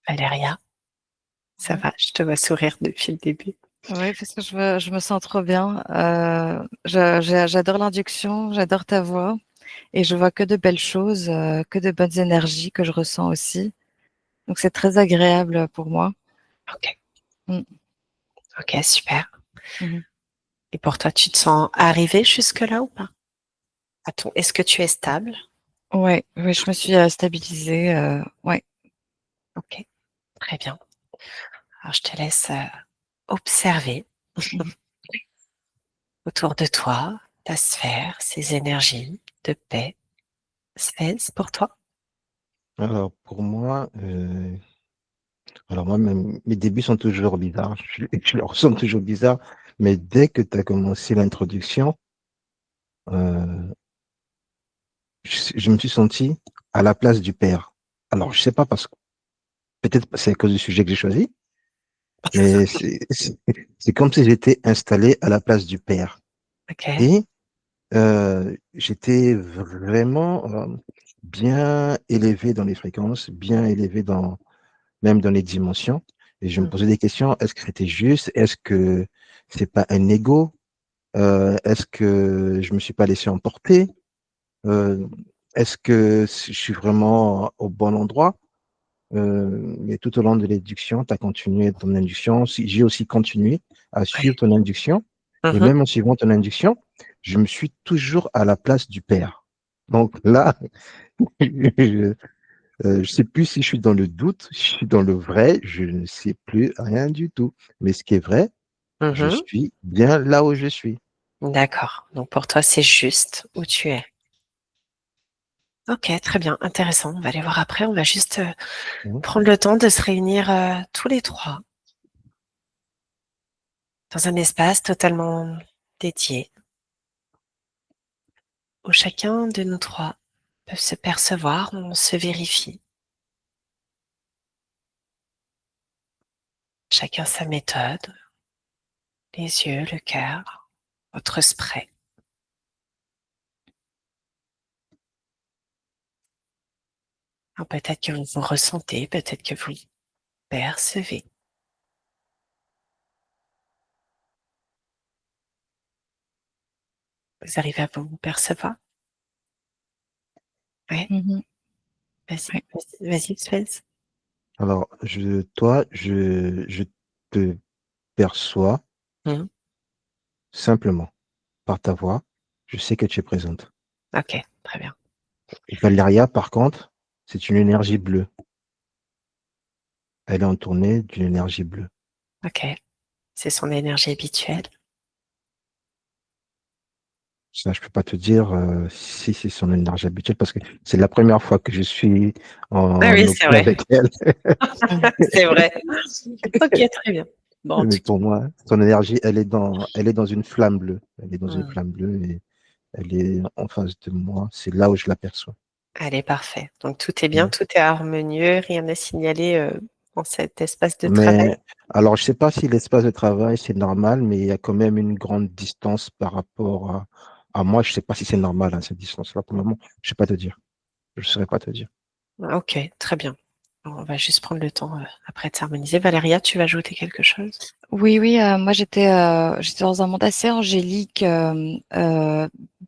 Valéria, ça Oui, va, je te vois sourire depuis le début. ouais, parce que je me sens trop bien. J'adore l'induction, j'adore ta voix et je vois que de belles choses, que de bonnes énergies que je ressens aussi. Donc c'est très agréable pour moi. Ok, Mm, ok, super. mhm. Et pour toi, tu te sens arrivé jusque-là ou pas? Est-ce que tu es stable? Ouais, ouais, je me suis stabilisée. Ouais. Ok, très bien. Alors, je te laisse observer Mhm. autour de toi ta sphère, ces énergies de paix. C'est pour toi? Alors, pour moi, mes débuts sont toujours bizarres. Je les ressens toujours bizarres. Mais dès que tu as commencé l'introduction, euh, je me suis senti à la place du père. Alors, je sais pas parce que peut-être c'est à cause du sujet que j'ai choisi, mais c'est comme si j'étais installé à la place du père. Ok. Et j'étais vraiment bien élevé dans les fréquences, bien élevé même dans les dimensions. Et je me Mm. posais des questions. Est-ce que c'était juste? Est-ce que c'est pas un ego? Est-ce que je me suis pas laissé emporter? Euh, Est-ce que je suis vraiment au bon endroit? Mais tout au long de l'éducation, tu as continué ton induction. J'ai aussi continué à suivre Ouais. ton induction. Et Mhm. même en suivant ton induction, je me suis toujours à la place du père. Donc là, je ne sais plus si je suis dans le doute, si je suis dans le vrai, je ne sais plus rien du tout. Mais ce qui est vrai, je Mhm. suis bien là où je suis. D'accord. Donc pour toi, c'est juste où tu es. Ok, très bien, intéressant. On va aller voir après. On va juste Mhm. prendre le temps de se réunir tous les trois dans un espace totalement dédié où chacun de nous trois peut se percevoir, on se vérifie. Chacun sa méthode, les yeux, le cœur, votre spray. Alors, peut-être que vous vous ressentez, peut-être que vous percevez. Vous arrivez à vous percevoir? Ouais, Mhm. vas-y, Ouais. vas-y, vas-y, Spence. Alors, je te perçois Mhm. simplement par ta voix. Je sais que tu es présente. Ok, très bien. Valeria, par contre, c'est une énergie bleue. Elle est entourée d'une énergie bleue. Ok, c'est son énergie habituelle. Ça, je peux pas te dire si c'est son énergie habituelle parce que c'est la première fois que je suis Ah en oui, c'est auprès vrai. avec elle. Mhm. C'est vrai. Ok, très bien. Bon, en Mais tout pour moi, son énergie, elle est dans une flamme bleue. Elle est dans cas, une flamme bleue et elle est en face de moi. C'est là où je l'aperçois. allez, parfait. Donc tout est bien, Mm. tout est harmonieux, rien à signaler dans cet espace de travail. Mais alors, je sais pas si l'espace de travail, c'est normal, mais il y a quand même une grande distance par rapport à moi. Je sais pas si c'est normal, hein, cette distance-là. Pour le moment, je sais pas te dire. Je saurais pas te dire. Ah, ok, très bien. On va juste prendre le temps après de s'harmoniser. Valéria, tu vas ajouter quelque chose? Oui, oui, moi j'étais dans un monde assez angélique,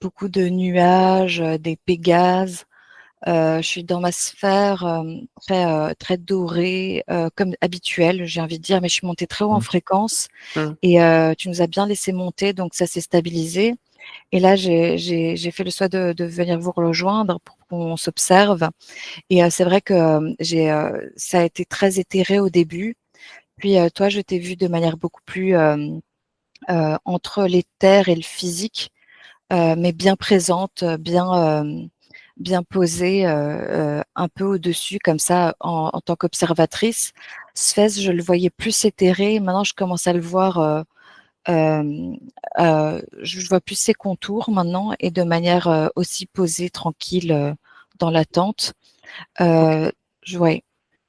beaucoup de nuages, des pégases. Je suis dans ma sphère très dorée, comme habituel, j'ai envie de dire, mais je suis montée très haut en Mm. fréquence Hmm. et tu nous as bien laissé monter, donc ça s'est stabilisé. Et là, j'ai fait le choix de venir vous rejoindre pour qu'on s'observe. Et c'est vrai que ça a été très éthéré au début. Puis toi, je t'ai vu de manière beaucoup plus entre l'éther et le physique, mais bien présente, bien posée, un peu au-dessus, comme ça, en tant qu'observatrice. Sfez, je le voyais plus éthéré. Maintenant, je commence à le voir. Je vois plus ses contours maintenant et de manière aussi posée, tranquille, dans l'attente. Ok. Ouais.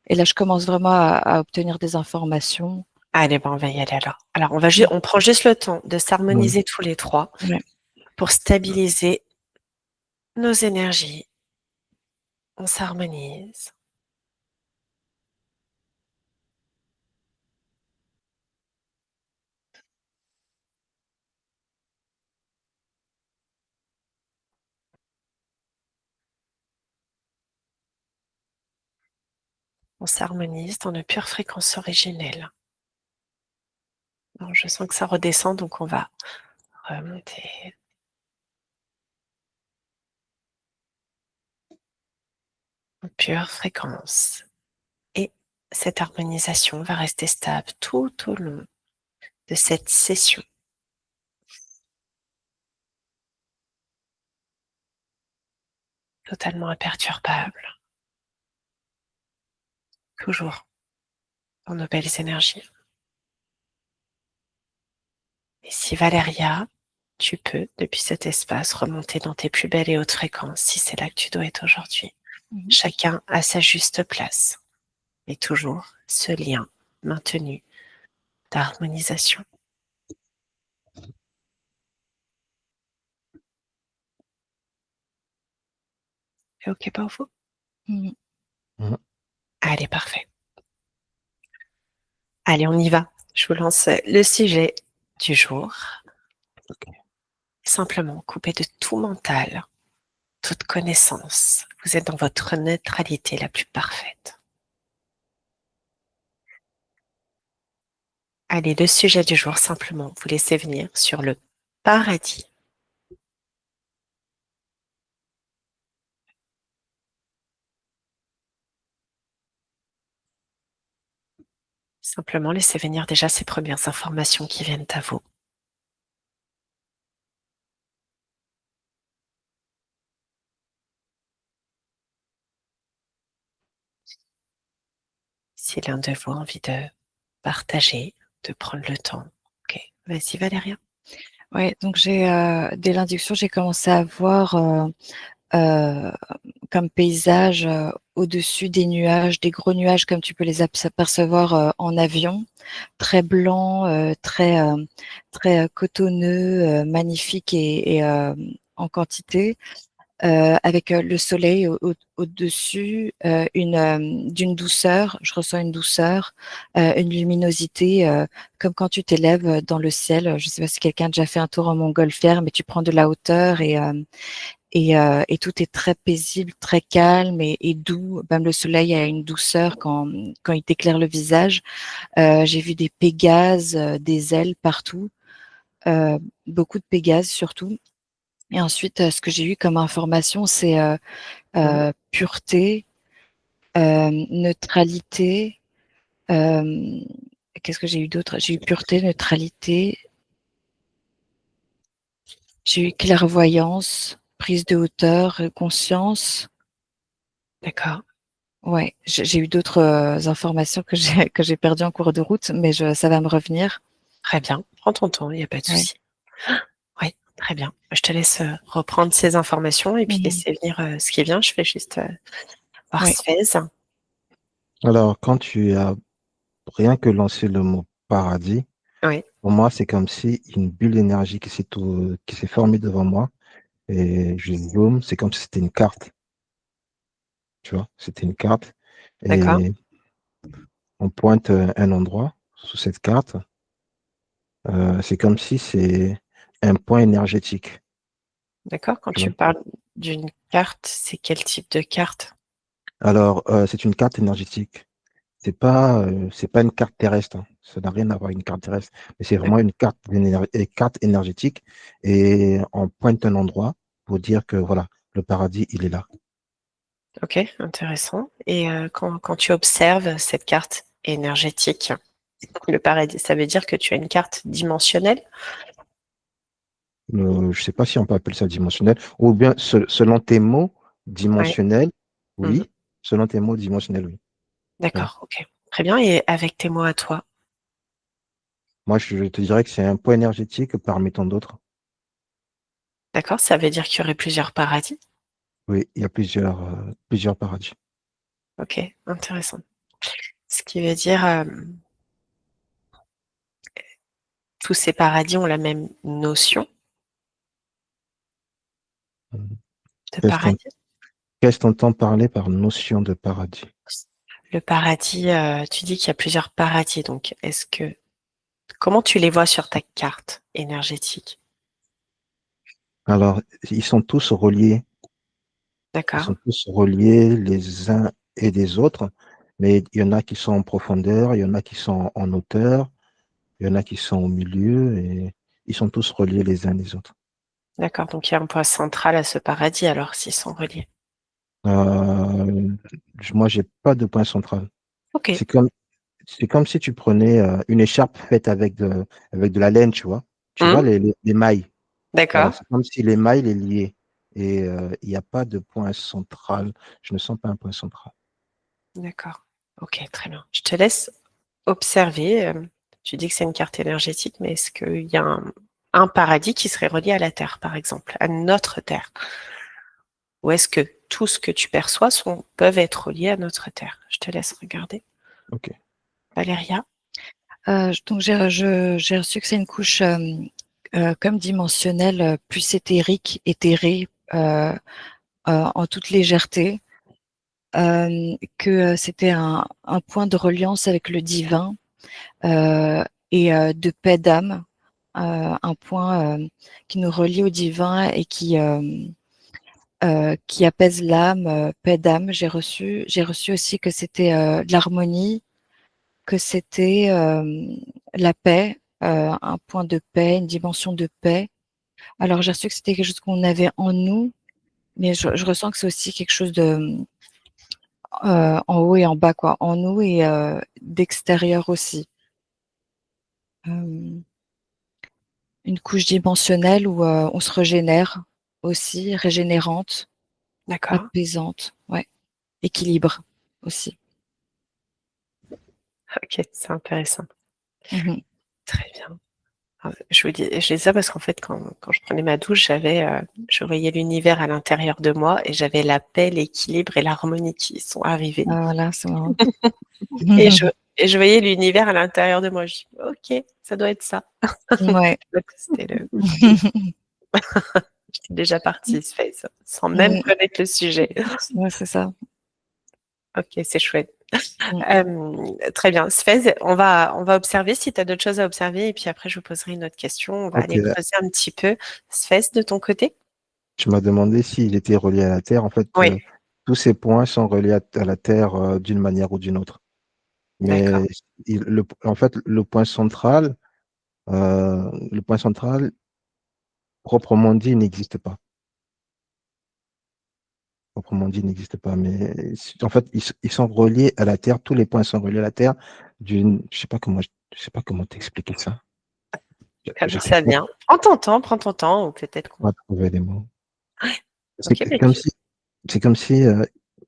Et là, je commence vraiment à obtenir des informations. Allez, bon, on va y aller alors. Alors, Mm. on prend juste le temps de Oui. s'harmoniser tous les trois Ouais. pour stabiliser nos énergies. On s'harmonise. On s'harmonise dans nos pures fréquences originelles. Alors, je sens que ça redescend, donc on va remonter. En pure fréquence. Et cette harmonisation va rester stable tout au long de cette session. Totalement imperturbable. Toujours dans nos belles énergies. Et si Valéria, tu peux, depuis cet espace, remonter dans tes plus belles et hautes fréquences, si c'est là que tu dois être aujourd'hui. Chacun à sa juste place. Mais toujours ce lien maintenu d'harmonisation. C'est OK pour vous? Mhm. Allez, parfait. Allez, on y va. Je vous lance le sujet du jour. Simplement, coupé de tout mental, toute connaissance. Vous êtes dans votre neutralité la plus parfaite. Allez, le sujet du jour, simplement, vous laissez venir sur le paradis. Simplement, laissez venir déjà ces premières informations qui viennent à vous. Si l'un de vous a envie de partager, de prendre le temps. Ok, vas-y Valéria. Ouais, donc dès l'induction, j'ai commencé à voir comme paysage au-dessus des nuages, des gros nuages comme tu peux les apercevoir en avion, très blancs, très cotonneux, magnifiques et en quantité. Avec le soleil au-dessus, d'une douceur, je ressens une douceur, une luminosité, comme quand tu t'élèves dans le ciel. Je ne sais pas si quelqu'un a déjà fait un tour en montgolfière, mais tu prends de la hauteur et tout est très paisible, très calme et doux. Même le soleil a une douceur quand il t'éclaire le visage. J'ai vu des pégases, des ailes partout, beaucoup de pégases surtout. Et ensuite, ce que j'ai eu comme information, c'est pureté, neutralité. Qu'est-ce que j'ai eu d'autre? J'ai eu pureté, neutralité. J'ai eu clairvoyance, prise de hauteur, conscience. D'accord. Ouais, j'ai eu d'autres informations que j'ai perdues en cours de route, mais ça va me revenir. Très bien. Prends ton temps, il n'y a pas de Ouais. souci. Oui, très bien. Je te laisse reprendre ces informations et puis Mhm. laisser venir ce qui vient. Je fais juste voir Ouais. Suez. Alors, quand tu as rien que lancé le mot paradis, Oui, pour moi, c'est comme si une bulle d'énergie qui s'est formée devant moi et je zoome, c'est comme si c'était une carte, tu vois, c'était une carte d'accord. et on pointe un endroit sous cette carte. C'est comme si c'est un point énergétique, D'accord. Quand tu tu vois. parles d'une carte, c'est quel type de carte? Alors, c'est une carte énergétique. C'est pas une carte terrestre, hein. Ça n'a rien à voir avec une carte terrestre, mais c'est vraiment une carte énergétique et on pointe un endroit pour dire que voilà, le paradis, il est là. Ok, intéressant. Et quand tu observes cette carte énergétique, le paradis, ça veut dire que tu as une carte dimensionnelle? Je sais pas si on peut appeler ça dimensionnel ou bien selon tes mots Oui. dimensionnels, Mhm. oui. Selon tes mots dimensionnels, oui. Tu vois. D'accord, ok. Très bien. Et avec tes mots à toi? Moi, je te dirais que c'est un point énergétique parmi tant d'autres. D'accord, ça veut dire qu'il y aurait plusieurs paradis? Oui, il y a plusieurs paradis. Ok, intéressant. Ce qui veut dire tous ces paradis ont la même notion de Qu'est-ce qu'on paradis. qu'est-ce qu'on entend parler par notion de paradis? Le paradis, tu dis qu'il y a plusieurs paradis, donc comment tu les vois sur ta carte énergétique? Alors, ils sont tous reliés. Ils D'accord, sont tous reliés les uns et des autres. Mais il y en a qui sont en profondeur, il y en a qui sont en hauteur, il y en a qui sont au milieu et ils sont tous reliés les uns les autres. D'accord, donc il y a un point central à ce paradis alors s'ils sont reliés. Euh, Moi, j'ai pas de point central. Ok. C'est comme, c'est comme si tu prenais une écharpe faite avec de la laine, tu vois. Tu vois Hmm, les mailles. Voilà, d'accord, c'est comme si les mailles les liaient. Et il n'y a pas de point central. Je ne sens pas un point central. d'accord. Ok, très bien. Je te laisse observer. Tu dis que c'est une carte énergétique, mais est-ce qu'il y a un paradis qui serait relié à la Terre, par exemple, à notre Terre? Ou est-ce que tout ce que tu perçois peuvent être reliés à notre Terre? Je te laisse regarder. Ok. Valéria? Donc j'ai reçu que c'est une couche comme dimensionnelle, plus éthérique, éthérée, en toute légèreté, que c'était un point de reliance avec le divin, euh, et de paix d'âme, un point qui nous relie au divin et qui apaise l'âme, paix d'âme. J'ai reçu aussi que c'était de l'harmonie, que c'était la paix, un point de paix, une dimension de paix. Alors j'ai reçu que c'était quelque chose qu'on avait en nous, mais je ressens que c'est aussi quelque chose de en haut et en bas, quoi, en nous et d'extérieur aussi. Euh, une couche dimensionnelle où on se régénère aussi, régénérante, D'accord. apaisante, ouais, équilibre aussi. Ok, c'est intéressant. Mhm. Très bien. Je dis ça parce qu'en fait, quand je prenais ma douche, je voyais l'univers à l'intérieur de moi et j'avais la paix, l'équilibre et l'harmonie qui sont arrivés. Ah, voilà, c'est marrant. Et je, et je voyais l'univers à l'intérieur de moi. Je dis, ok, ça doit être ça. Ouais. Donc, j'étais déjà partie, sans même Mm. connaître le sujet. Ouais, c'est ça. Ok, c'est chouette. Mm. Très bien. Sfez, on va observer si tu as d'autres choses à observer et puis après, je vous poserai une autre question. On va Ok. aller creuser un petit peu. Sfez, de ton côté? Tu m'as demandé s'il était relié à la Terre. En fait, Oui, tous ces points sont reliés à la Terre d'une manière ou d'une autre. d'accord. Mais en fait, le point central, proprement dit, n'existe pas. Proprement dit, n'existe pas. Mais en fait, ils sont reliés à la Terre. Tous les points sont reliés à la Terre je sais pas comment t'expliquer ça. Comme J'arrive ça pas vient. Prends ton temps, ou peut-être qu'on. à trouver les mots. C'est Ok, mais comme si, c'est comme si,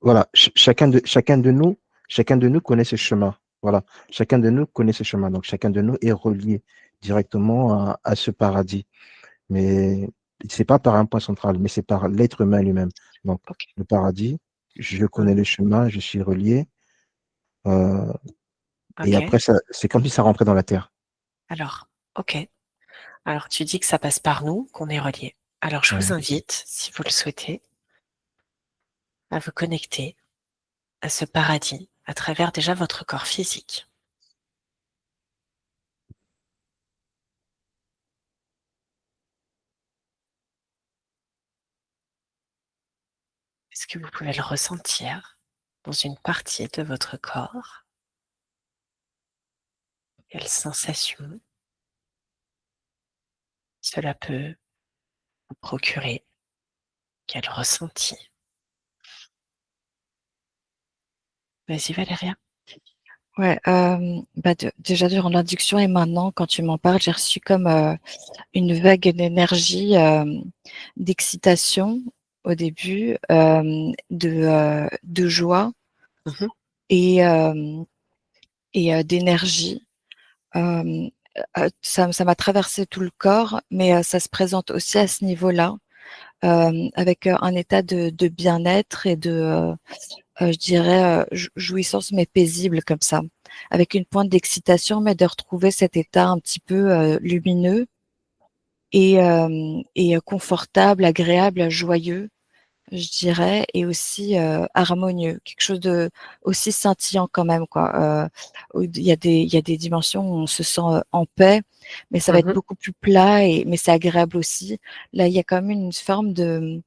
voilà, chacun de nous connaît ce chemin. Voilà, chacun de nous connaît ce chemin. Donc, chacun de nous est relié directement à ce paradis. Mais c'est pas par un point central, mais c'est par l'être humain lui-même. Donc, ok. le paradis, je connais Mhm. le chemin, je suis relié. euh, et Ok. après, c'est comme si ça rentrait dans la terre. Alors, ok. Alors, tu dis que ça passe par nous, qu'on est reliés. Alors, je vous Ouais. invite, si vous le souhaitez, à vous connecter à ce paradis à travers déjà votre corps physique. Est-ce que vous pouvez le ressentir dans une partie de votre corps? Quelle sensation cela peut vous procurer? Quel ressenti? Vas-y, Valéria. Ouais, bah déjà durant l'induction et maintenant, quand tu m'en parles, j'ai reçu comme une vague d'énergie, d'excitation au début, de joie Mhm, et, d'énergie. Euh, ça m'a traversé tout le corps, mais ça se présente aussi à ce niveau-là, avec un état de bien-être et je dirais, jouissance, mais paisible comme ça, avec une pointe d'excitation, mais de retrouver cet état un petit peu lumineux et confortable, agréable, joyeux, je dirais, et aussi harmonieux, quelque chose de aussi scintillant quand même, quoi. Où il y a des dimensions où on se sent en paix, mais ça va être mhm, beaucoup plus plat mais c'est agréable aussi. Là, il y a quand même une forme de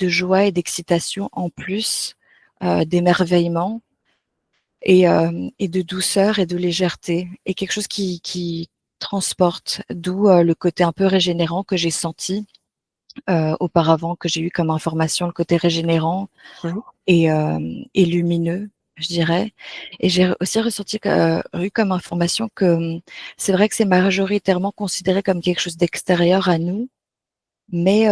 joie et d'excitation en plus, d'émerveillement et de douceur et de légèreté, et quelque chose qui transporte, d'où le côté un peu régénérant que j'ai senti auparavant, que j'ai eu comme information, le côté régénérant Mmh. et lumineux, je dirais. Et j'ai aussi ressenti eu comme information que c'est vrai que c'est majoritairement considéré comme quelque chose d'extérieur à nous, mais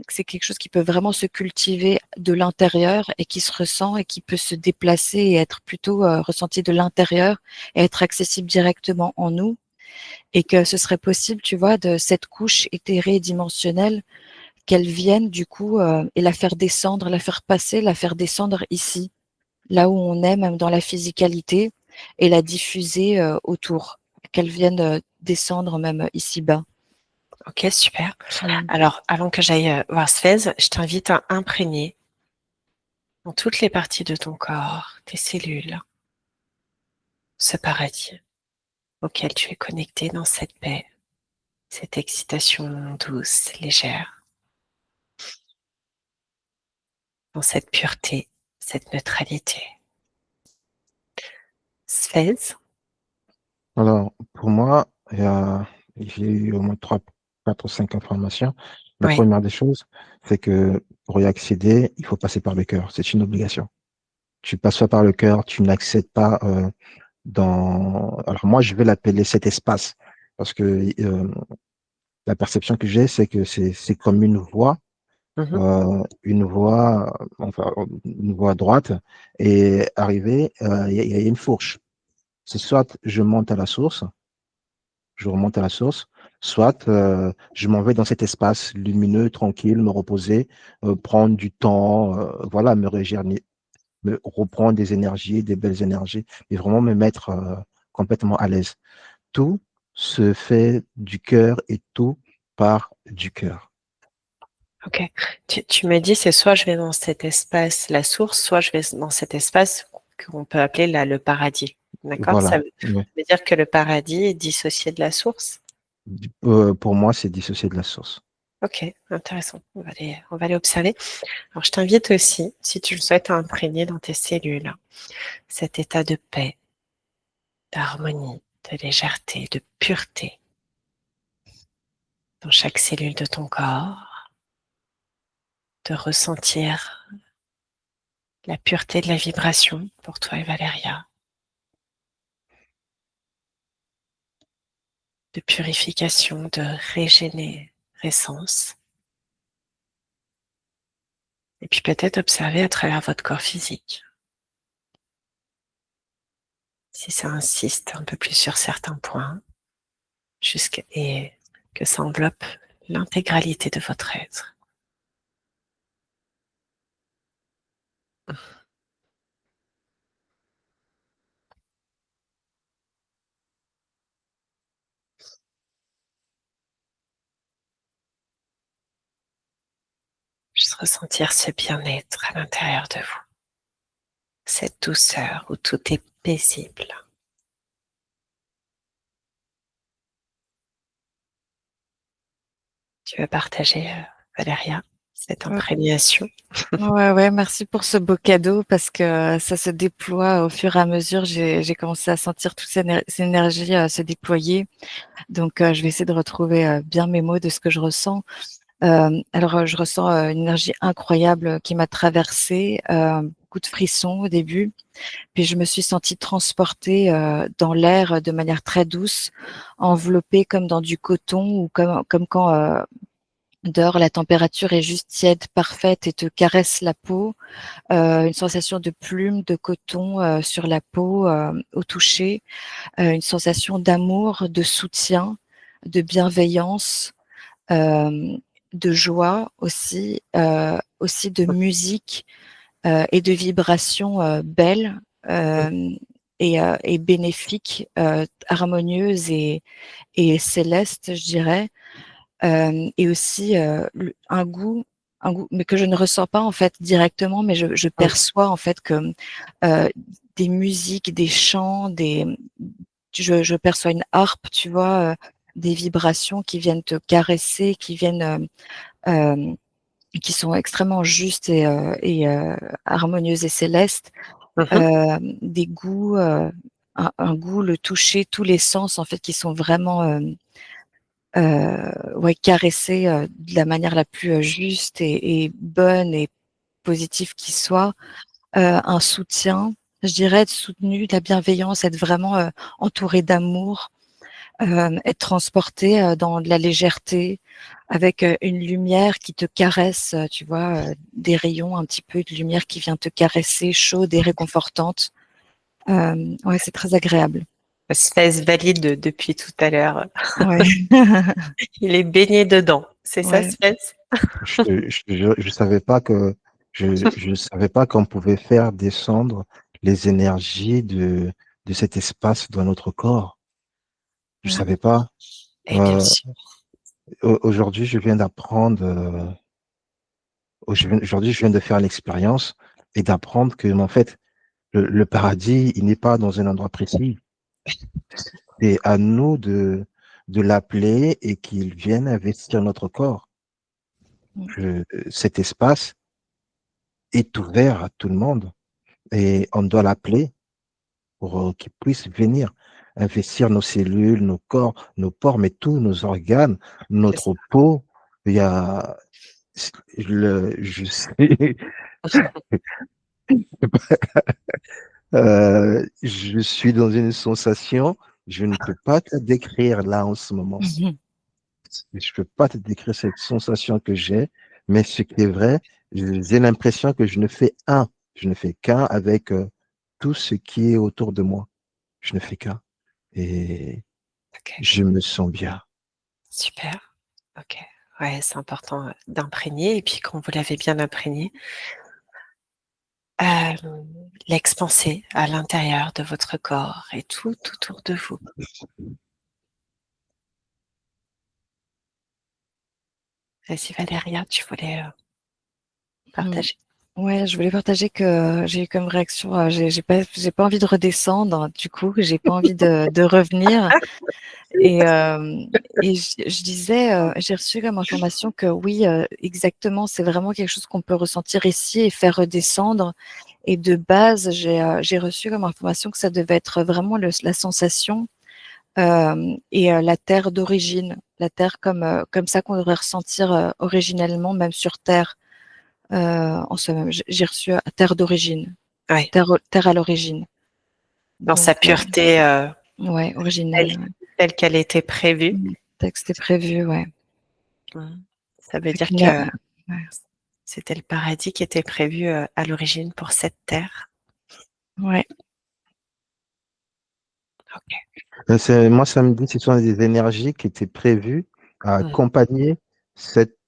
c'est quelque chose qui peut vraiment se cultiver de l'intérieur et qui se ressent et qui peut se déplacer et être plutôt ressenti de l'intérieur et être accessible directement en nous, et que ce serait possible, tu vois, de cette couche éthérée et dimensionnelle, qu'elle vienne du coup et la faire descendre, la faire passer, la faire descendre ici, là où on est, même dans la physicalité, et la diffuser autour, qu'elle vienne descendre même ici-bas. OK, super. Mmh. Alors, avant que j'aille, voir Sfez, je t'invite à imprégner dans toutes les parties de ton corps, tes cellules, ce paradis auquel tu es connecté dans cette paix, cette excitation douce, légère, dans cette pureté, cette neutralité. Sfez? Alors, pour moi, j'ai eu au moins 3, 4 ou 5 informations. La Oui. première des choses, c'est que pour y accéder, il faut passer par le cœur. C'est une obligation. Tu passes pas par le cœur, tu n'accèdes pas alors moi, je vais l'appeler cet espace parce que la perception que j'ai, c'est que c'est comme Mmh. enfin, une voie droite, et arrivé, il y a une fourche. C'est soit je monte à la source, je remonte à la source, soit je m'en vais dans cet espace lumineux, tranquille, me reposer, prendre du temps, voilà, me reprendre des énergies, des belles énergies, et vraiment me mettre complètement à l'aise. Tout se fait du cœur et tout part du cœur. OK. Tu me dis, c'est soit je vais dans cet espace, la source, soit je vais dans cet espace qu'on peut appeler là le paradis. D'accord? Ça Voilà. veut Ouais. dire que le paradis est dissocié de la source? Pour moi, c'est dissocié de la source. OK, intéressant. On va aller observer. Alors, je t'invite aussi, si tu le souhaites, à imprégner dans tes cellules cet état de paix, d'harmonie, de légèreté, de pureté dans chaque cellule de ton corps, de ressentir la pureté de la vibration pour toi et Valéria, de purification, de régénérescence, et puis peut-être observer à travers votre corps physique, si ça insiste un peu plus sur certains points, et que ça enveloppe l'intégralité de votre être. Juste ressentir ce bien-être à l'intérieur de vous, cette douceur où tout est paisible. Tu veux partager, Valéria, cette Ouais, imprégnation? ouais, merci pour ce beau cadeau, parce que ça se déploie au fur et à mesure. J'ai commencé à sentir toute cette énergie se déployer. Donc, je vais essayer de retrouver bien mes mots de ce que je ressens. Alors, je ressens une énergie incroyable qui m'a traversée, beaucoup de frissons au début. Puis je me suis sentie transportée dans l'air de manière très douce, enveloppée comme dans du coton, ou comme quand dehors la température est juste tiède, parfaite, et te caresse la peau. Une sensation de plume, de coton sur la peau au toucher. Une sensation d'amour, de soutien, de bienveillance, euh, de joie aussi de musique et de vibrations belles et bénéfiques, harmonieuses et célestes, je dirais. Et aussi un goût, mais que je ne ressens pas en fait directement, mais je perçois en fait que euh, des musiques, des chants, je perçois une harpe, tu vois, des vibrations qui viennent te caresser, qui sont extrêmement justes et harmonieuses et célestes. des goûts, un goût, le toucher, tous les sens en fait qui sont vraiment ouais, caressés de la manière la plus juste et bonne et positive qui soit. Un soutien, je dirais être soutenu, de la bienveillance, être vraiment entouré d'amour, être transporté dans de la légèreté, avec une lumière qui te caresse, tu vois, des rayons un petit peu de lumière qui vient te caresser, chaude et réconfortante. Ouais, c'est très agréable. Sfez valide depuis tout à l'heure. Ouais. Il est baigné dedans. C'est ça, Ouais. Sfez? Je savais pas que je savais pas qu'on pouvait faire descendre les énergies de cet espace dans notre corps. Je Mmh. savais pas. Et bien sûr. Aujourd'hui, je viens d'apprendre. Aujourd'hui, je viens de faire l'expérience et d'apprendre que, en fait, le paradis, il n'est pas dans un endroit précis. C'est à nous de l'appeler et qu'il vienne investir notre corps. Mmh. Cet espace est ouvert à tout le monde et on doit l'appeler pour qu'il puisse venir investir nos cellules, nos corps, nos pores, mais tous nos organes, C'est ça. notre peau. Il y a, je sais, je suis dans une sensation, je ne peux pas te décrire là en ce moment. Mmh. Je ne peux pas te décrire cette sensation que j'ai, mais ce qui est vrai, j'ai l'impression que je ne fais un, je ne fais qu'un avec tout ce qui est autour de moi. Je ne fais qu'un. Et Ok, je me sens bien. super. Ok. Ouais, c'est important d'imprégner. Et puis, quand vous l'avez bien imprégné, l'expanser à l'intérieur de votre corps et tout autour de vous. Vas-y, Valéria, tu voulais Mmh. partager? Ouais, je voulais partager que j'ai eu comme réaction, j'ai pas envie de redescendre, du coup, j'ai pas envie de revenir et je disais, j'ai reçu comme information que oui, exactement, c'est vraiment quelque chose qu'on peut ressentir ici et faire redescendre et de base, j'ai reçu comme information que ça devait être vraiment la sensation, et la terre d'origine, la terre comme ça qu'on devrait ressentir, originellement même sur terre. En soi-même, j'ai reçu à terre d'origine, Oui, terre à l'origine. dans sa Donc, pureté ouais, telle, originelle, ouais. telle qu'elle était prévue. Texte est prévu, ouais. Mhm. Ça veut dire Avec que ouais, c'était le paradis qui était prévu à l'origine pour cette terre. ouais. Ok. Moi, ça me dit que ce sont des énergies qui étaient prévues à Mhm. accompagner cette,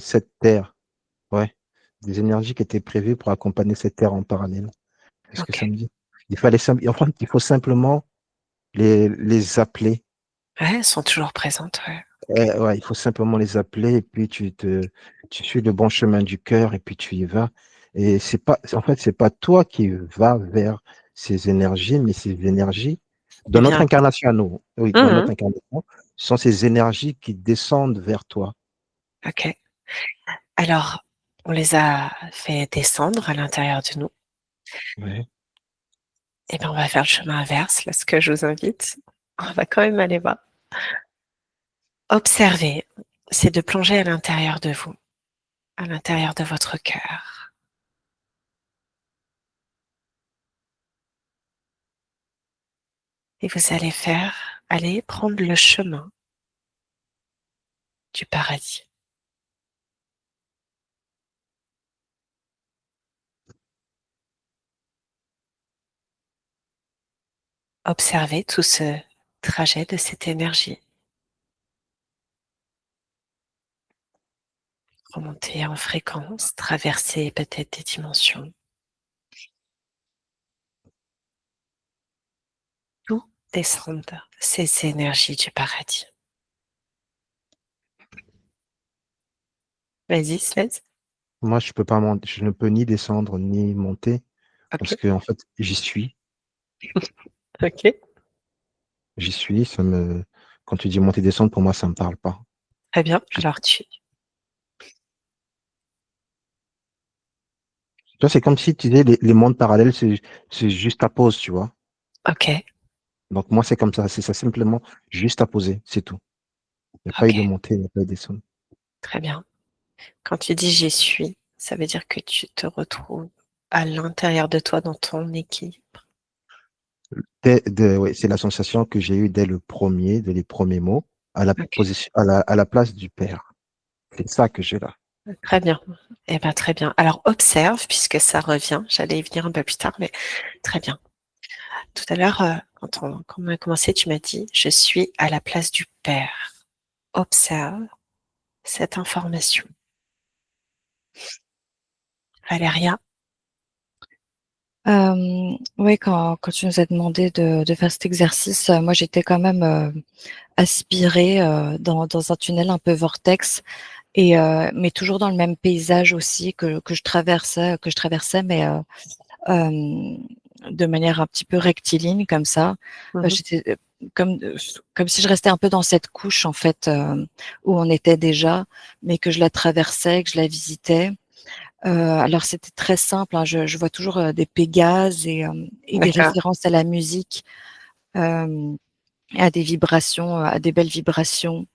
cette terre. Ouais. Des énergies qui étaient prévues pour accompagner cette terre en parallèle. C'est ce que Ok. ça me dit. Enfin, il faut simplement les appeler. Ouais, elles sont toujours présentes. Ouais. Ok. Ouais, il faut simplement les appeler et puis tu suis le bon chemin du cœur et puis tu y vas. Et c'est pas, en fait, c'est pas toi qui vas vers ces énergies, mais ces énergies, Il dans notre vient. incarnation à nous, oui, dans Mhm. notre incarnation, ce sont ces énergies qui descendent vers toi. Ok. Alors, on les a fait descendre à l'intérieur de nous. Ouais. Et bien, on va faire le chemin inverse, là, ce que je vous invite. On va quand même aller bas. Observer, c'est de plonger à l'intérieur de vous, à l'intérieur de votre cœur. Et vous allez aller prendre le chemin du paradis. Observez tout ce trajet de cette énergie. Remonter en fréquence, traverser peut-être des dimensions. Tout descendre ces énergies du paradis. Vas-y, Slez. Moi, je peux pas monter, je ne peux ni descendre ni monter Ok, parce que, en fait, ok, j'y suis, quand tu dis monter, descendre, pour moi, ça me parle pas. très bien. J'y Alors, Tu vois, c'est comme si tu disais les mondes parallèles, c'est juste ta pause, tu vois. OK, Donc moi, c'est comme ça, c'est ça simplement juste à poser, c'est tout. Il n'y a pas eu de OK, montée, il n'y a pas eu de descente. très bien. Quand tu dis «j'y suis», ça veut dire que tu te retrouves à l'intérieur de toi dans ton équilibre. Ouais, c'est la sensation que j'ai eue dès les premiers mots, à la OK, position, à la place du père. C'est ça que j'ai là. très bien. Eh ben, très bien. Alors observe puisque ça revient, j'allais y venir un peu plus tard, mais très bien. Tout à l'heure, quand on a commencé, tu m'as dit: «Je suis à la place du père». Observe cette information. Valéria? Oui, quand tu nous as demandé de faire cet exercice, moi j'étais quand même, aspirée, dans un tunnel un peu vortex et mais toujours dans le même paysage aussi que je traversais mais hem, de manière un petit peu rectiligne comme ça. Mmh mh. J'étais, comme, comme si je restais un peu dans cette couche en fait, où on était déjà, mais que je la traversais, que je la visitais. Alors c'était très simple, hein, je vois toujours, des Pégases et des D'accord. références à la musique, hem, et à des vibrations, à des belles vibrations,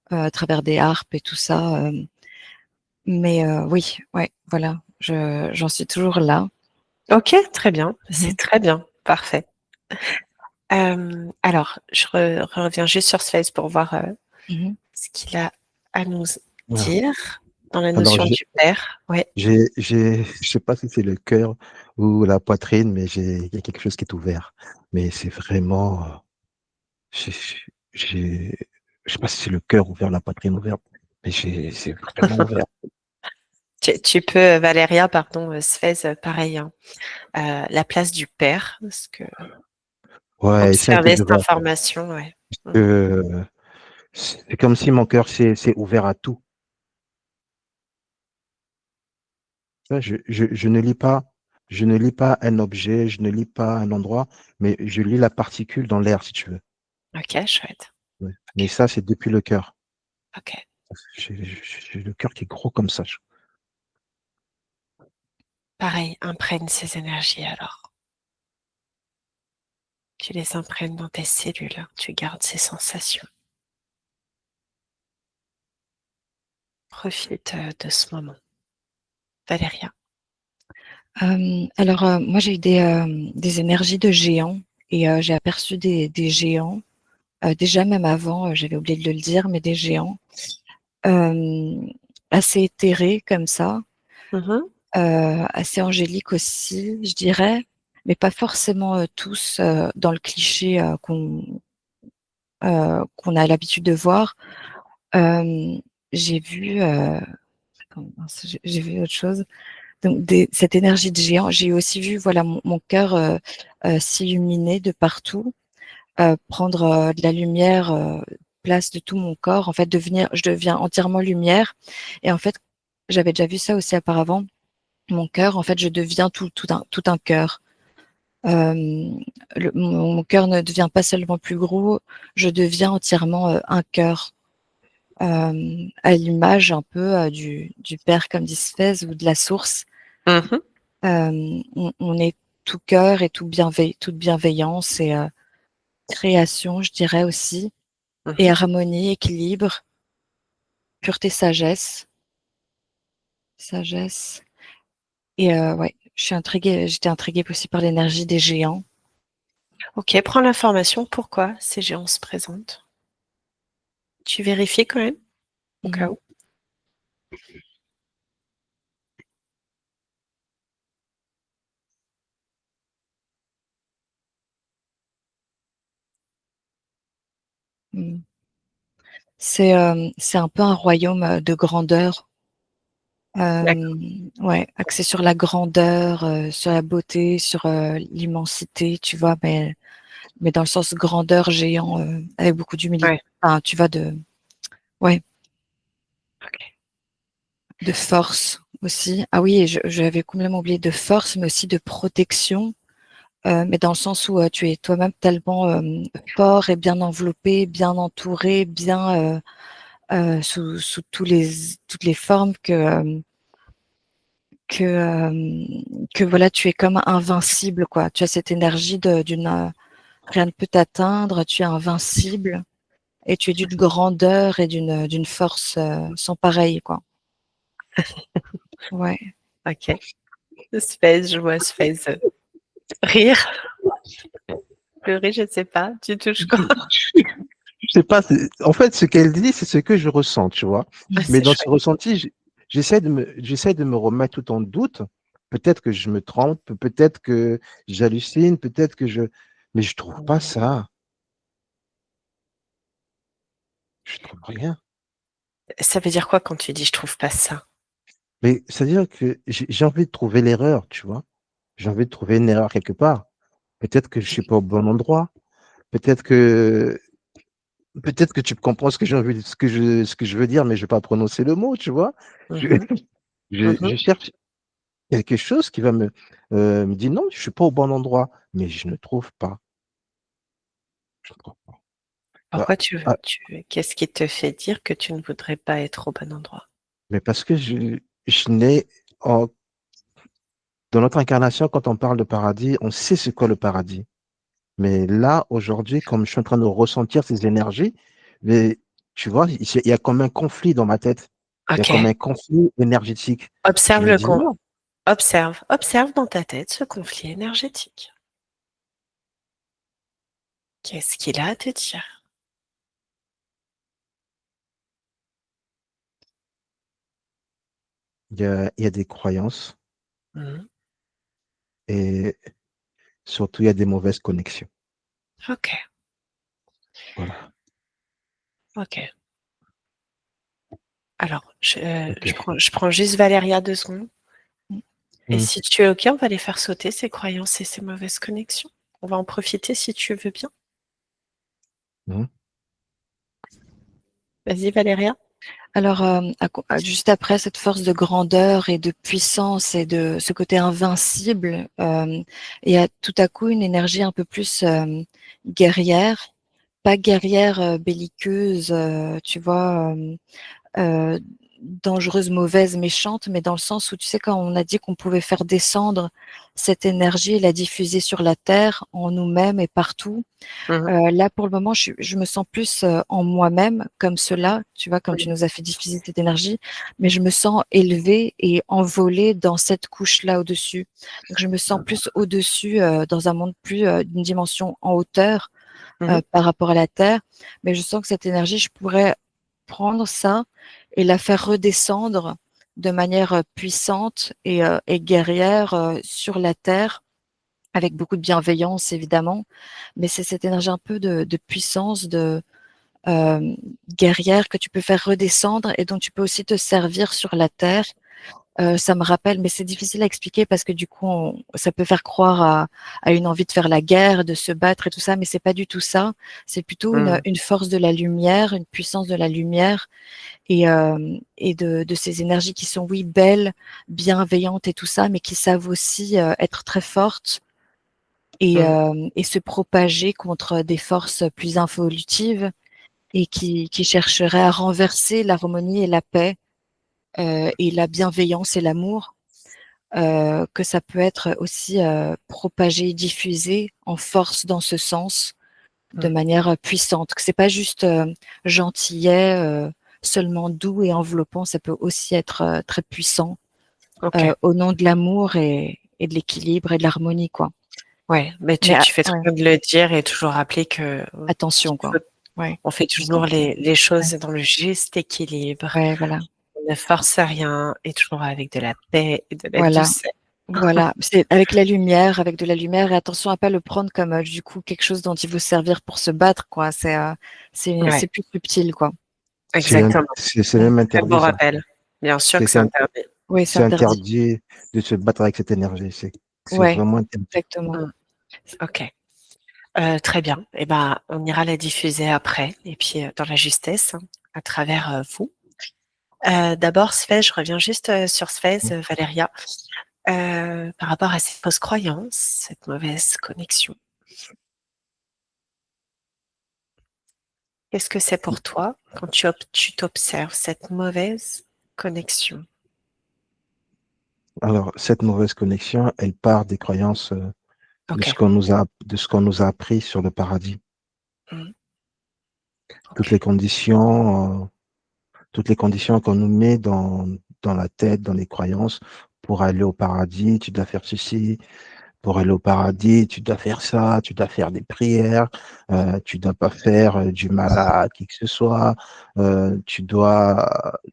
à travers des harpes et tout ça, mais oui, ouais, voilà, j'en suis toujours là. OK, très bien, Mmh c'est mh. très bien, parfait. Alors je reviens juste sur ce face pour voir, Mmh. ce qu'il a à nous Voilà. dire dans la Alors, notion du père. Ouais, je sais pas si c'est le cœur ou la poitrine, mais il y a quelque chose qui est ouvert. Mais c'est vraiment, j'ai, j'ai- je sais pas si c'est le cœur ouvert, la poitrine ouverte, mais c'est vraiment ouvert. tu peux, Valéria, pardon, Sfez, pareil, hein, la place du père, parce que Ouais, essaye un peu observer de cette voir. information, ouais. Mmh. Euh, c'est comme si mon cœur s'est ouvert à tout. Ça, je ne lis pas un objet, je ne lis pas un endroit, mais je lis la particule dans l'air, si tu veux. OK, chouette. Ouais. Mais OK, ça, c'est depuis le cœur. OK. J'ai le cœur qui est gros comme ça. Pareil, imprègne ces énergies alors. Tu les imprègnes dans tes cellules, tu gardes ces sensations. Profite, de ce moment. Valéria? Alors, moi j'ai eu des énergies de géants et j'ai aperçu des géants, déjà même avant, j'avais oublié de le dire, mais des géants, hem, assez éthérés comme ça, Mmh mh. assez angéliques aussi, je dirais, mais pas forcément, tous, dans le cliché, qu'on a l'habitude de voir. Hem, j'ai vu, attends mince, j'ai vu autre chose. Donc cette énergie de géant, j'ai aussi vu, voilà, mon cœur, s'illuminer de partout, prendre, de la lumière, place de tout mon corps. En fait, je deviens entièrement lumière et en fait, j'avais déjà vu ça aussi auparavant. Mon cœur, en fait, je deviens tout un cœur. Hem, mon cœur ne devient pas seulement plus gros, je deviens entièrement, un cœur. À l'image un peu, du père comme d'Isphèse ou de la source. Mmh mh. On est tout cœur et toute bienveillance et création, je dirais aussi, Mmh et mh. harmonie, équilibre, pureté, sagesse et ouais, j'étais intriguée aussi par l'énergie des géants. OK, prends l'information. Pourquoi ces géants se présentent? Tu vérifies quand même? Au Mmh cas mh. où? Mmh. C'est un peu un royaume, de grandeur. D'accord. Ouais, axé sur la grandeur, sur la beauté, sur, l'immensité, tu vois? Mais dans le sens grandeur, géant, avec beaucoup d'humilité. Ouais. Enfin, tu vois? Ouais, OK. de force aussi. Ah oui, et j'avais complètement oublié, de force, mais aussi de protection, mais dans le sens où, tu es toi-même tellement, fort et bien enveloppé, bien entouré, bien, sous toutes les formes que voilà, tu es comme invincible, quoi. Tu as cette énergie rien ne peut t'atteindre, tu es invincible et tu es d'une grandeur et d'une force sans pareil, quoi. Ouais. Ok. Space, je vois Space rire. Pleurer, je ne sais pas. Tu touches quoi? Je sais pas, en fait, ce qu'elle dit, c'est ce que je ressens, tu vois. Ah, Mais c'est dans ce chouette. ressenti, j'essaie de me remettre tout en doute. Peut-être que je me trompe, peut-être que j'hallucine, mais je trouve pas ça. Je trouve rien. Ça veut dire quoi quand tu dis je trouve pas ça? Mais c'est-à-dire que j'ai envie de trouver l'erreur, tu vois. J'ai envie de trouver une erreur quelque part. Peut-être que je suis pas au bon endroit. Peut-être que, peut-être que tu comprends ce que j'ai envie, ce que je veux dire, mais je vais pas prononcer le mot, tu vois. Je, Mhm, mhm. je cherche quelque chose qui va me dire non, je suis pas au bon endroit, mais je ne trouve pas. Je ne trouve pas. Ah, Pourquoi ah, qu'est-ce qui te fait dire que tu ne voudrais pas être au bon endroit? mais parce que je n'ai, en- dans notre incarnation, quand on parle de paradis, on sait ce qu'est le paradis. Mais là, aujourd'hui, comme je suis en train de ressentir ces énergies, mais, tu vois, il y a comme un conflit dans ma tête. Il y a Ok. comme un conflit énergétique. Je Observe me dis non, observe dans ta tête ce conflit énergétique. Qu'est-ce qu'il a à te dire? il y a des croyances Mhm. et surtout, il y a des mauvaises connexions. Ok, Voilà. ok. Alors, OK. je prends juste Valéria 2 secondes. Et Mm, si tu es ok, on va les faire sauter, ces croyances et ces mauvaises connexions. On va en profiter si tu veux bien. mm, Vas-y, Valéria. Alors, juste après cette force de grandeur et de puissance et de ce côté invincible, il y a tout à coup une énergie un peu plus guerrière, pas guerrière belliqueuse, tu vois, euh, dangereuse, mauvaise, méchante, mais dans le sens où, tu sais, quand on a dit qu'on pouvait faire descendre cette énergie et la diffuser sur la terre, en nous-mêmes et partout, Mhm, là, pour le moment, je me sens plus en moi-même, comme cela, tu vois, comme tu mhm, nous as fait diffuser cette énergie, mais je me sens élevée et envolée dans cette couche-là au-dessus. Donc, je me sens plus au-dessus, dans un monde plus d'une dimension en hauteur mhm, par rapport à la Terre, mais je sens que cette énergie, je pourrais prendre ça et la faire redescendre de manière puissante et guerrière sur la Terre avec beaucoup de bienveillance évidemment, mais c'est cette énergie un peu de puissance, de guerrière que tu peux faire redescendre et dont tu peux aussi te servir sur la terre. Ça me rappelle, mais c'est difficile à expliquer parce que du coup, ça peut faire croire à une envie de faire la guerre, de se battre et tout ça, mais c'est pas du tout ça. C'est plutôt mhm, une force de la lumière, une puissance de la lumière et de ces énergies qui sont, oui, belles, bienveillantes et tout ça, mais qui savent aussi être très fortes mhm, et se propager contre des forces plus involutives et qui chercheraient à renverser l'harmonie et la paix et la bienveillance et l'amour, que ça peut être aussi propagé, diffusé en force dans ce sens, de mhm. manière puissante. Que c'est pas juste gentillet, seulement doux et enveloppant, ça peut aussi être très puissant Ok. au nom de l'amour et de l'équilibre et de l'harmonie, quoi. Ouais, mais Mais tu fais très ouais, bien de le dire et toujours rappeler que attention, qu'il quoi. faut- Ouais, on fait juste en toujours les ouais, choses dans le juste équilibre. ouais, voilà. On ne force rien et toujours avec de la paix et de la Voilà, douceur. voilà. C'est avec la lumière, avec de la lumière et attention à pas le prendre comme, du coup, quelque chose dont il faut servir pour se battre, quoi. Ouais, C'est plus subtil, quoi. exactement. c'est Mmh. même Très beau interdit, ça. rappel. Bien sûr C'est que c'est c'est un- interdit. Oui, c'est c'est interdit. interdit de se battre avec cette énergie. C'est Ouais, vraiment interdit. exactement. Mm. Ok. Très bien. Eh ben, on ira la diffuser après et puis dans la justesse, hein, à travers vous. D'abord, Sfez, je reviens juste sur Sfez, Mm. Valéria, par rapport à ces fausses croyances, cette mauvaise connexion. Qu'est-ce que c'est pour toi quand tu t'observes cette mauvaise connexion? Alors, cette mauvaise connexion, elle part des croyances de Ok. ce qu'on nous a appris sur le paradis. Mm. Toutes Ok. les conditions, toutes les conditions qu'on nous met dans la tête, dans les croyances, pour aller au paradis, tu dois faire ceci. Pour aller au paradis, tu dois faire ça, tu dois faire des prières, tu dois pas faire du mal à qui que ce soit, tu dois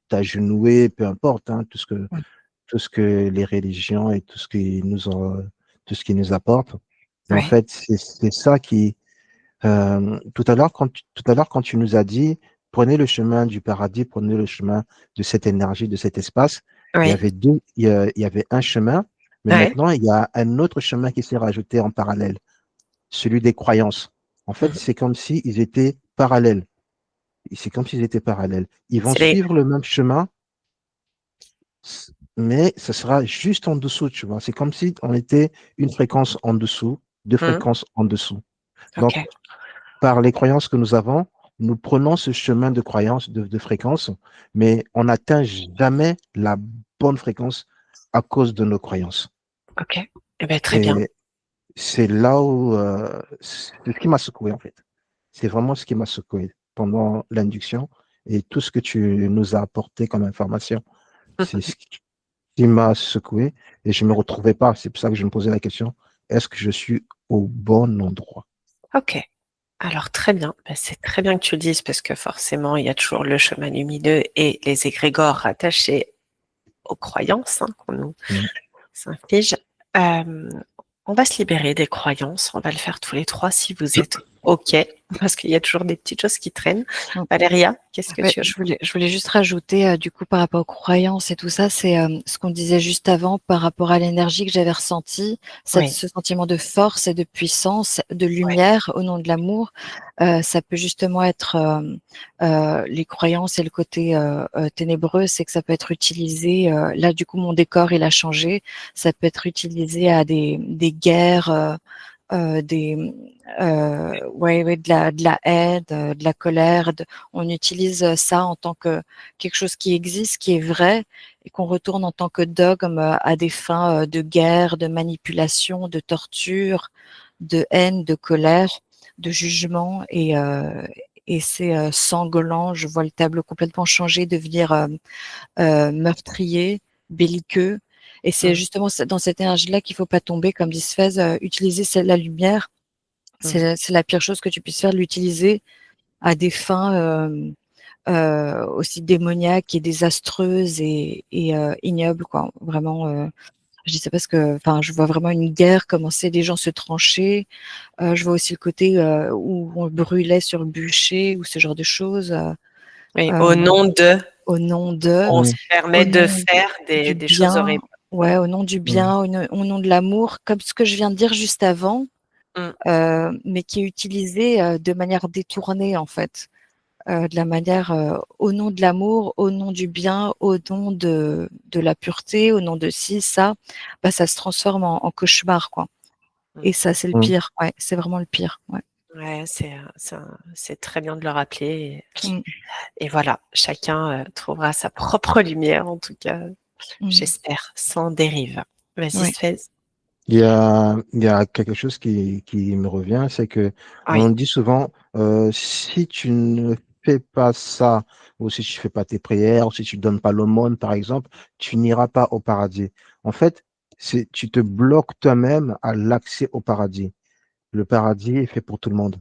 t'agenouiller, peu importe, hein, Mm. tout ce que les religions et tout ce qui nous apporte. Et en Oui. fait, c'est ça qui, tout à l'heure, quand tu nous as dit, prenez le chemin du paradis, prenez le chemin de cette énergie, de cet espace, Oui. il y avait un chemin, mais Ouais. maintenant, il y a un autre chemin qui s'est rajouté en parallèle, celui des croyances. En fait, Mhm. c'est comme s'ils étaient parallèles. C'est comme s'ils étaient parallèles. Ils vont C'est les. suivre le même chemin, mais ce sera juste en dessous, tu vois. C'est comme si on était une fréquence en dessous, deux Mm. fréquences en dessous. Ok. Donc, par les croyances que nous avons, nous prenons ce chemin de croyance, de fréquence, mais on n'atteint jamais la bonne fréquence à cause de nos croyances. Ok. Eh ben, très bien. Et c'est là où c'est ce qui m'a secoué en fait. C'est vraiment ce qui m'a secoué pendant l'induction et tout ce que tu nous as apporté comme information. C'est ce qui m'a secoué et je ne me retrouvais pas. C'est pour ça que je me posais la question, est-ce que je suis au bon endroit? Ok. Alors, très bien. Ben, c'est très bien que tu le dises parce que forcément, il y a toujours le chemin lumineux et les égrégores rattachés aux croyances, hein, qu'on nous Mm. s'inflige. Euh, on va se libérer des croyances. On va le faire tous les trois si vous êtes OK, parce qu'il y a toujours des petites choses qui traînent. Mm. Valéria, qu'est-ce que Ouais, tu as? je voulais juste rajouter, du coup, par rapport aux croyances et tout ça, c'est ce qu'on disait juste avant par rapport à l'énergie que j'avais ressentie, Oui, ce sentiment de force et de puissance, de oui, lumière au nom de l'amour. Ça peut justement être les croyances et le côté ténébreux, c'est que ça peut être utilisé. Là, du coup, mon décor, il a changé. Ça peut être utilisé à des guerres. Des ouais, de la haine, de la colère. On utilise ça en tant que quelque chose qui existe, qui est vrai, et qu'on retourne en tant que dogme à des fins de guerre, de manipulation, de torture, de haine, de colère, de jugement. Et c'est sanglant. Je vois le tableau complètement changer, devenir meurtrier, belliqueux. Et c'est mm, justement dans cette énergie-là qu'il faut pas tomber, comme dit Sfez, utiliser la lumière. mm. C'est la pire chose que tu puisses faire, l'utiliser à des fins aussi démoniaques et désastreuses et ignobles, quoi. Vraiment, je dis ça parce que, enfin, je vois vraiment une guerre commencer, des gens se trancher. Je vois aussi le côté où on brûlait sur le bûcher ou ce genre de choses. Oui, Euh, au nom de, au nom de, on se Mm. au permet de nom faire du des choses bien, horribles. ouais, au nom du Mm. bien, au nom de l'amour, comme ce que je viens de dire juste avant, Mm, mais qui est utilisé de manière détournée en fait, de la manière au nom de l'amour, au nom du bien, au nom de la pureté, au nom de ci, ça, bah, ça se transforme en cauchemar, quoi. mm. Et ça, c'est le Mm. pire, ouais, c'est vraiment le pire, ouais. Ouais, c'est très bien de le rappeler. Mm, Et voilà, chacun trouvera sa propre lumière, en tout cas, mm, j'espère, sans dérive. Vas-y, ouais, Sfez. Il y a quelque chose qui me revient, c'est que on Oui, dit souvent, si tu ne fais pas ça, ou si tu fais pas tes prières, ou si tu donnes pas l'aumône, par exemple, tu n'iras pas au paradis. En fait, tu te bloques toi-même à l'accès au paradis. Le paradis est fait pour tout le monde.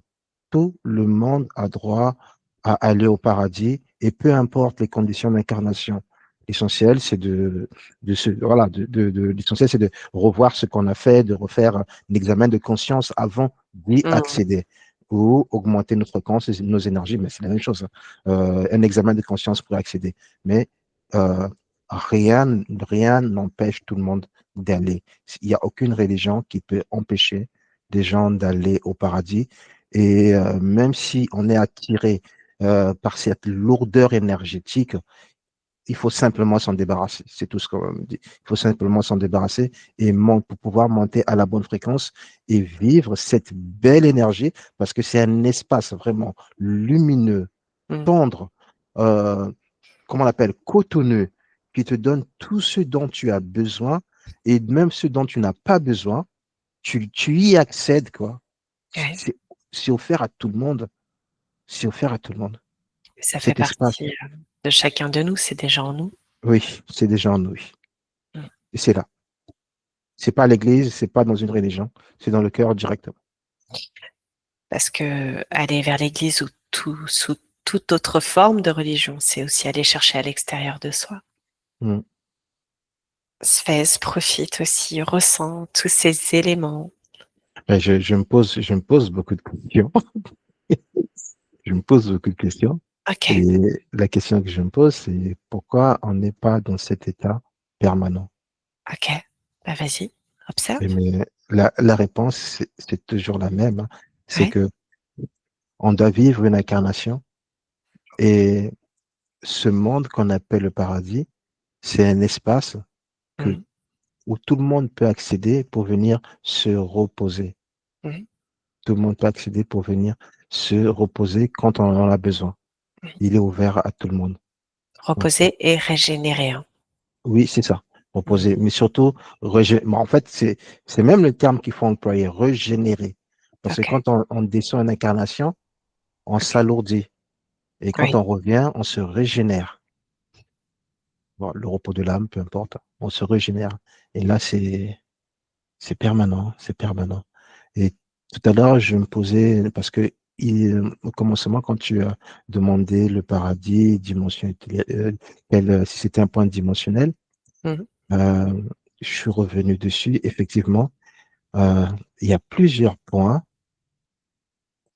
Tout le monde a droit à aller au paradis et peu importe les conditions d'incarnation. L'essentiel, c'est l'essentiel, c'est de revoir ce qu'on a fait, de refaire un examen de conscience avant d'y mm, accéder ou augmenter notre fréquence et nos énergies, mais c'est la même chose, hein. Un examen de conscience pour accéder. Mais euh, rien n'empêche tout le monde d'aller. Il n'y a aucune religion qui peut empêcher des gens d'aller au paradis. Et même si on est attiré par cette lourdeur énergétique, il faut simplement s'en débarrasser. C'est tout ce qu'on me dit. Il faut simplement s'en débarrasser et pour pouvoir monter à la bonne fréquence et vivre cette belle énergie parce que c'est un espace vraiment lumineux, mm. tendre, euh, comment on l'appelle, cotonneux, qui te donne tout ce dont tu as besoin Et même ce dont tu n'as pas besoin, tu y accèdes, quoi. Ouais. C'est c'est offert à tout le monde. C'est offert à tout le monde. Ça fait Cet espace, partie de chacun de nous, c'est déjà en nous. oui, c'est déjà en nous. Oui. Mm. Et c'est là. C'est pas à l'église, c'est pas dans une religion, c'est dans le cœur directement. Parce que aller vers l'église ou sous toute autre forme de religion, c'est aussi aller chercher à l'extérieur de soi. Mm. Sphèse profite aussi, ressent tous ces éléments. Ben, je me pose beaucoup de questions. Je me pose beaucoup de questions. Ok, Et la question que je me pose, c'est pourquoi on n'est pas dans cet état permanent? ok. Bah vas-y, observe. Mais la réponse, c'est toujours la même, hein. C'est Ouais. que on doit vivre une incarnation et ce monde qu'on appelle le paradis, c'est un espace que, Mhm, où tout le monde peut accéder pour venir se reposer. mhm, Tout le monde peut accéder pour venir se reposer quand on en a besoin. mhm. Il est ouvert à tout le monde. Donc, Reposer et régénérer, hein. oui, c'est ça, Mhm. reposer. Mais surtout, mais en fait, c'est même le terme qu'il faut employer, régénérer. Parce que Ok, quand on descend une incarnation, on ok. s'alourdit. Et quand Oui, on revient, on se régénère. Bon, le repos de l'âme, peu importe, on se régénère. Et là, c'est permanent, c'est permanent. Et tout à l'heure, je me posais, parce que au commencement, quand tu as demandé le paradis, si c'était un point dimensionnel, mhm, euh, je suis revenu dessus. Effectivement, euh, il y a plusieurs points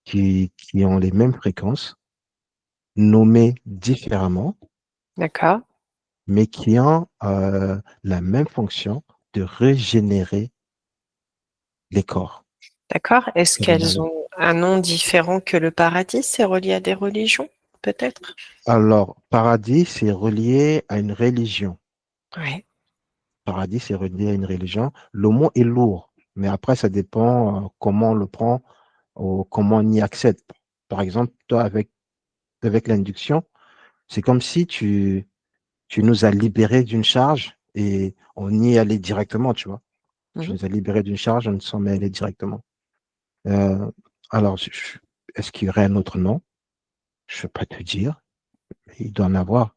qui ont les mêmes fréquences, nommés différemment, d'accord, mais qui ont la même fonction de régénérer les corps. d'accord. Est-ce qu'elles Permanent. ont un nom différent que le paradis? C'est relié à des religions, peut-être? Alors, paradis, c'est relié à une religion. Oui, Paradis, c'est relié à une religion. Le mot est lourd, mais après, ça dépend comment on le prend ou comment on y accède. Par exemple, toi, avec l'induction, c'est comme si tu nous as libérés d'une charge et on y est allé directement, tu vois. Tu mhm. nous as libérés d'une charge, on s'en est allé directement. Euh, alors, est-ce qu'il y aurait un autre nom? Je ne peux pas te dire. Il doit en avoir,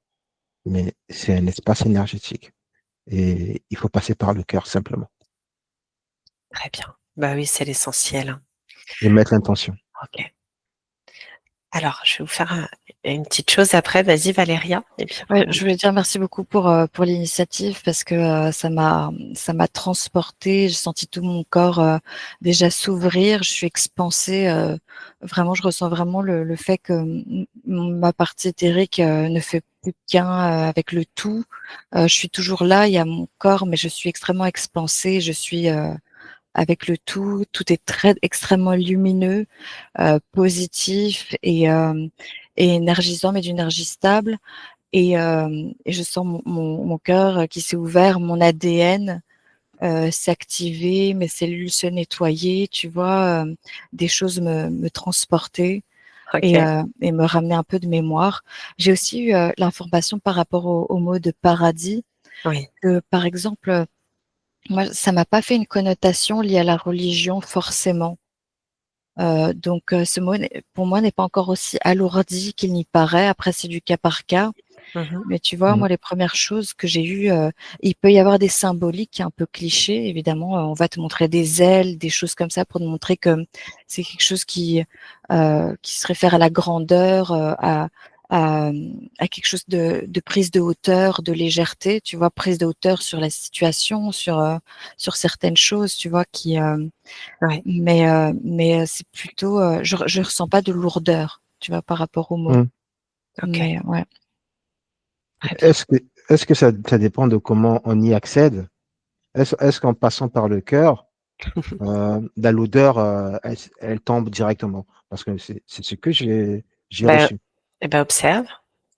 mais c'est un espace énergétique. Et il faut passer par le cœur simplement Très bien. Bah oui, c'est l'essentiel, hein. et mettre l'intention. Ok. Alors, je vais vous faire une petite chose après. Vas-y, Valéria. Et puis Ouais, après, je voulais dire merci beaucoup pour l'initiative parce que ça m'a transportée. J'ai senti tout mon corps déjà s'ouvrir. Je suis expansée. Vraiment, je ressens vraiment le fait que ma partie éthérique ne fait plus qu'un avec le tout. Je suis toujours là. Il y a mon corps, mais je suis extrêmement expansée. Je suis avec le tout. Tout est très extrêmement lumineux, positif et énergisant, mais d'énergie stable. Et je sens mon cœur qui s'est ouvert, mon ADN s'activer, mes cellules se nettoyer, tu vois, des choses me transporter ok. et me ramener un peu de mémoire. J'ai aussi eu l'information par rapport au mot de paradis Oui. que, par exemple, moi, ça m'a pas fait une connotation liée à la religion forcément. Donc ce mot, pour moi, n'est pas encore aussi alourdi qu'il n'y paraît. Après, c'est du cas par cas. Mhm. Mais tu vois, Mm, moi, les premières choses que j'ai eues, il peut y avoir des symboliques un peu clichés, évidemment. On va te montrer des ailes, des choses comme ça pour te montrer que c'est quelque chose qui se réfère à la grandeur, à, à quelque chose de prise de hauteur, de légèreté, tu vois, prise de hauteur sur la situation, sur certaines choses, tu vois, Ouais. mais c'est plutôt, je ressens pas de lourdeur, tu vois, par rapport aux mots. mm. Ok. Mais ouais. Très bien. Est-ce que, est-ce que ça dépend de comment on y accède? Est-ce qu'en passant par le cœur, la lourdeur, elle tombe directement? Parce que c'est ce que j'ai Ben, reçu. eh ben, observe.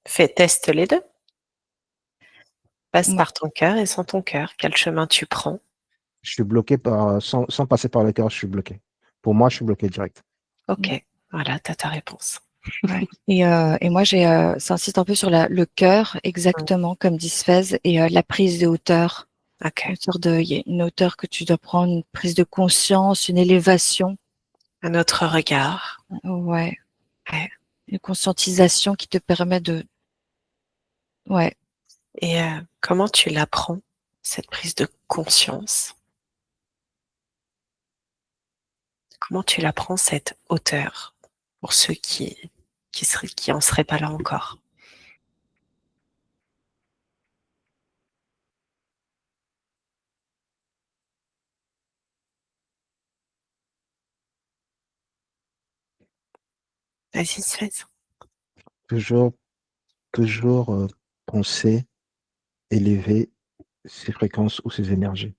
Fais, teste les deux. Passe Moi, par ton cœur et sans ton cœur. Quel chemin tu prends? Je suis bloqué sans passer par le cœur, je suis bloqué. Pour moi, je suis bloqué direct. Ok. Voilà, t'as ta réponse. ouais. Et moi, ça insiste un peu sur le cœur, exactement comme dit Sphèse, et la prise de hauteur. Ok. Il y a une hauteur que tu dois prendre, une prise de conscience, une élévation. Un autre regard. Ouais. Ouais. Une conscientisation qui te permet ouais. Et comment tu l'apprends, cette prise de conscience? Comment tu l'apprends, cette hauteur, pour ceux qui en seraient pas là encore? Vas-y, Suez. Toujours, toujours penser, élever ses fréquences ou ses énergies.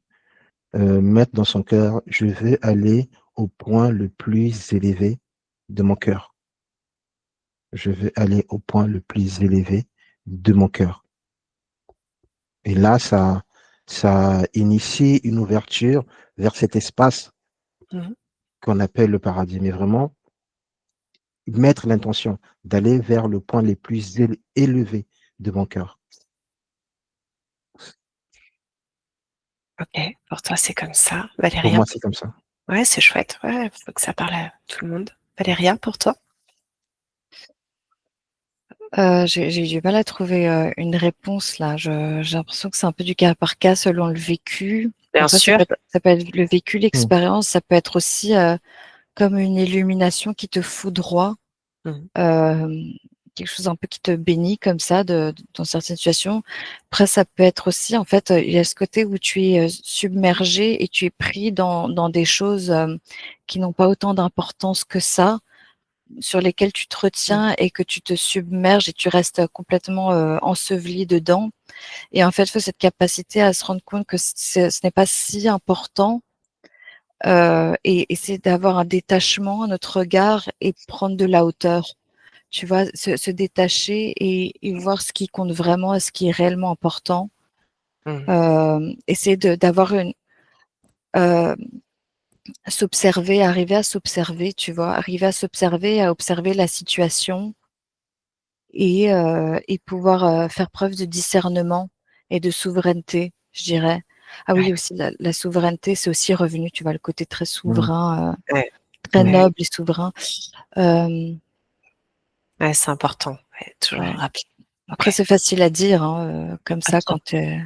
Mettre dans son cœur, je vais aller au point le plus élevé de mon cœur. Je vais aller au point le plus élevé de mon cœur. Et là, ça initie une ouverture vers cet espace Mhm. qu'on appelle le paradis. Mais vraiment, mettre l'intention d'aller vers le point le plus élevé de mon cœur. Ok, pour toi c'est comme ça. Pour Valéria? moi, c'est comme ça. Ouais, c'est chouette. Ouais, faut que ça parle à tout le monde. Valéria, pour toi? J'ai eu du mal à trouver une réponse là. J'ai l'impression que c'est un peu du cas par cas selon le vécu. Bien Après, sûr. ça peut être le vécu, Mm. l'expérience, ça peut être aussi comme une illumination qui te foudroie, Mhm. euh, quelque chose un peu qui te bénit comme ça dans certaines situations. Après, ça peut être aussi, en fait, il y a ce côté où tu es submergé et tu es pris dans des choses qui n'ont pas autant d'importance que ça, sur lesquelles tu te Mhm. retiens et que tu te submerges et tu restes complètement enseveli dedans. Et en fait, il faut cette capacité à se rendre compte que ce n'est pas si important et essayer d'avoir un détachement à notre regard et prendre de la hauteur. Tu vois, se détacher et voir ce qui compte vraiment et ce qui est réellement important. Mhm. Essayer d'avoir une euh, s'observer, arriver à s'observer, tu vois, arriver à s'observer, à observer la situation et pouvoir faire preuve de discernement et de souveraineté, je dirais. Ah oui, Ouais, aussi la souveraineté, c'est aussi revenu, tu vois, le côté très Mm. souverain, ouais, très ouais, noble et souverain. Euh, ouais, c'est important. Ouais, toujours ouais. rappeler. Après, Ok. c'est facile à dire, hein, comme ça, Ok. quand tu es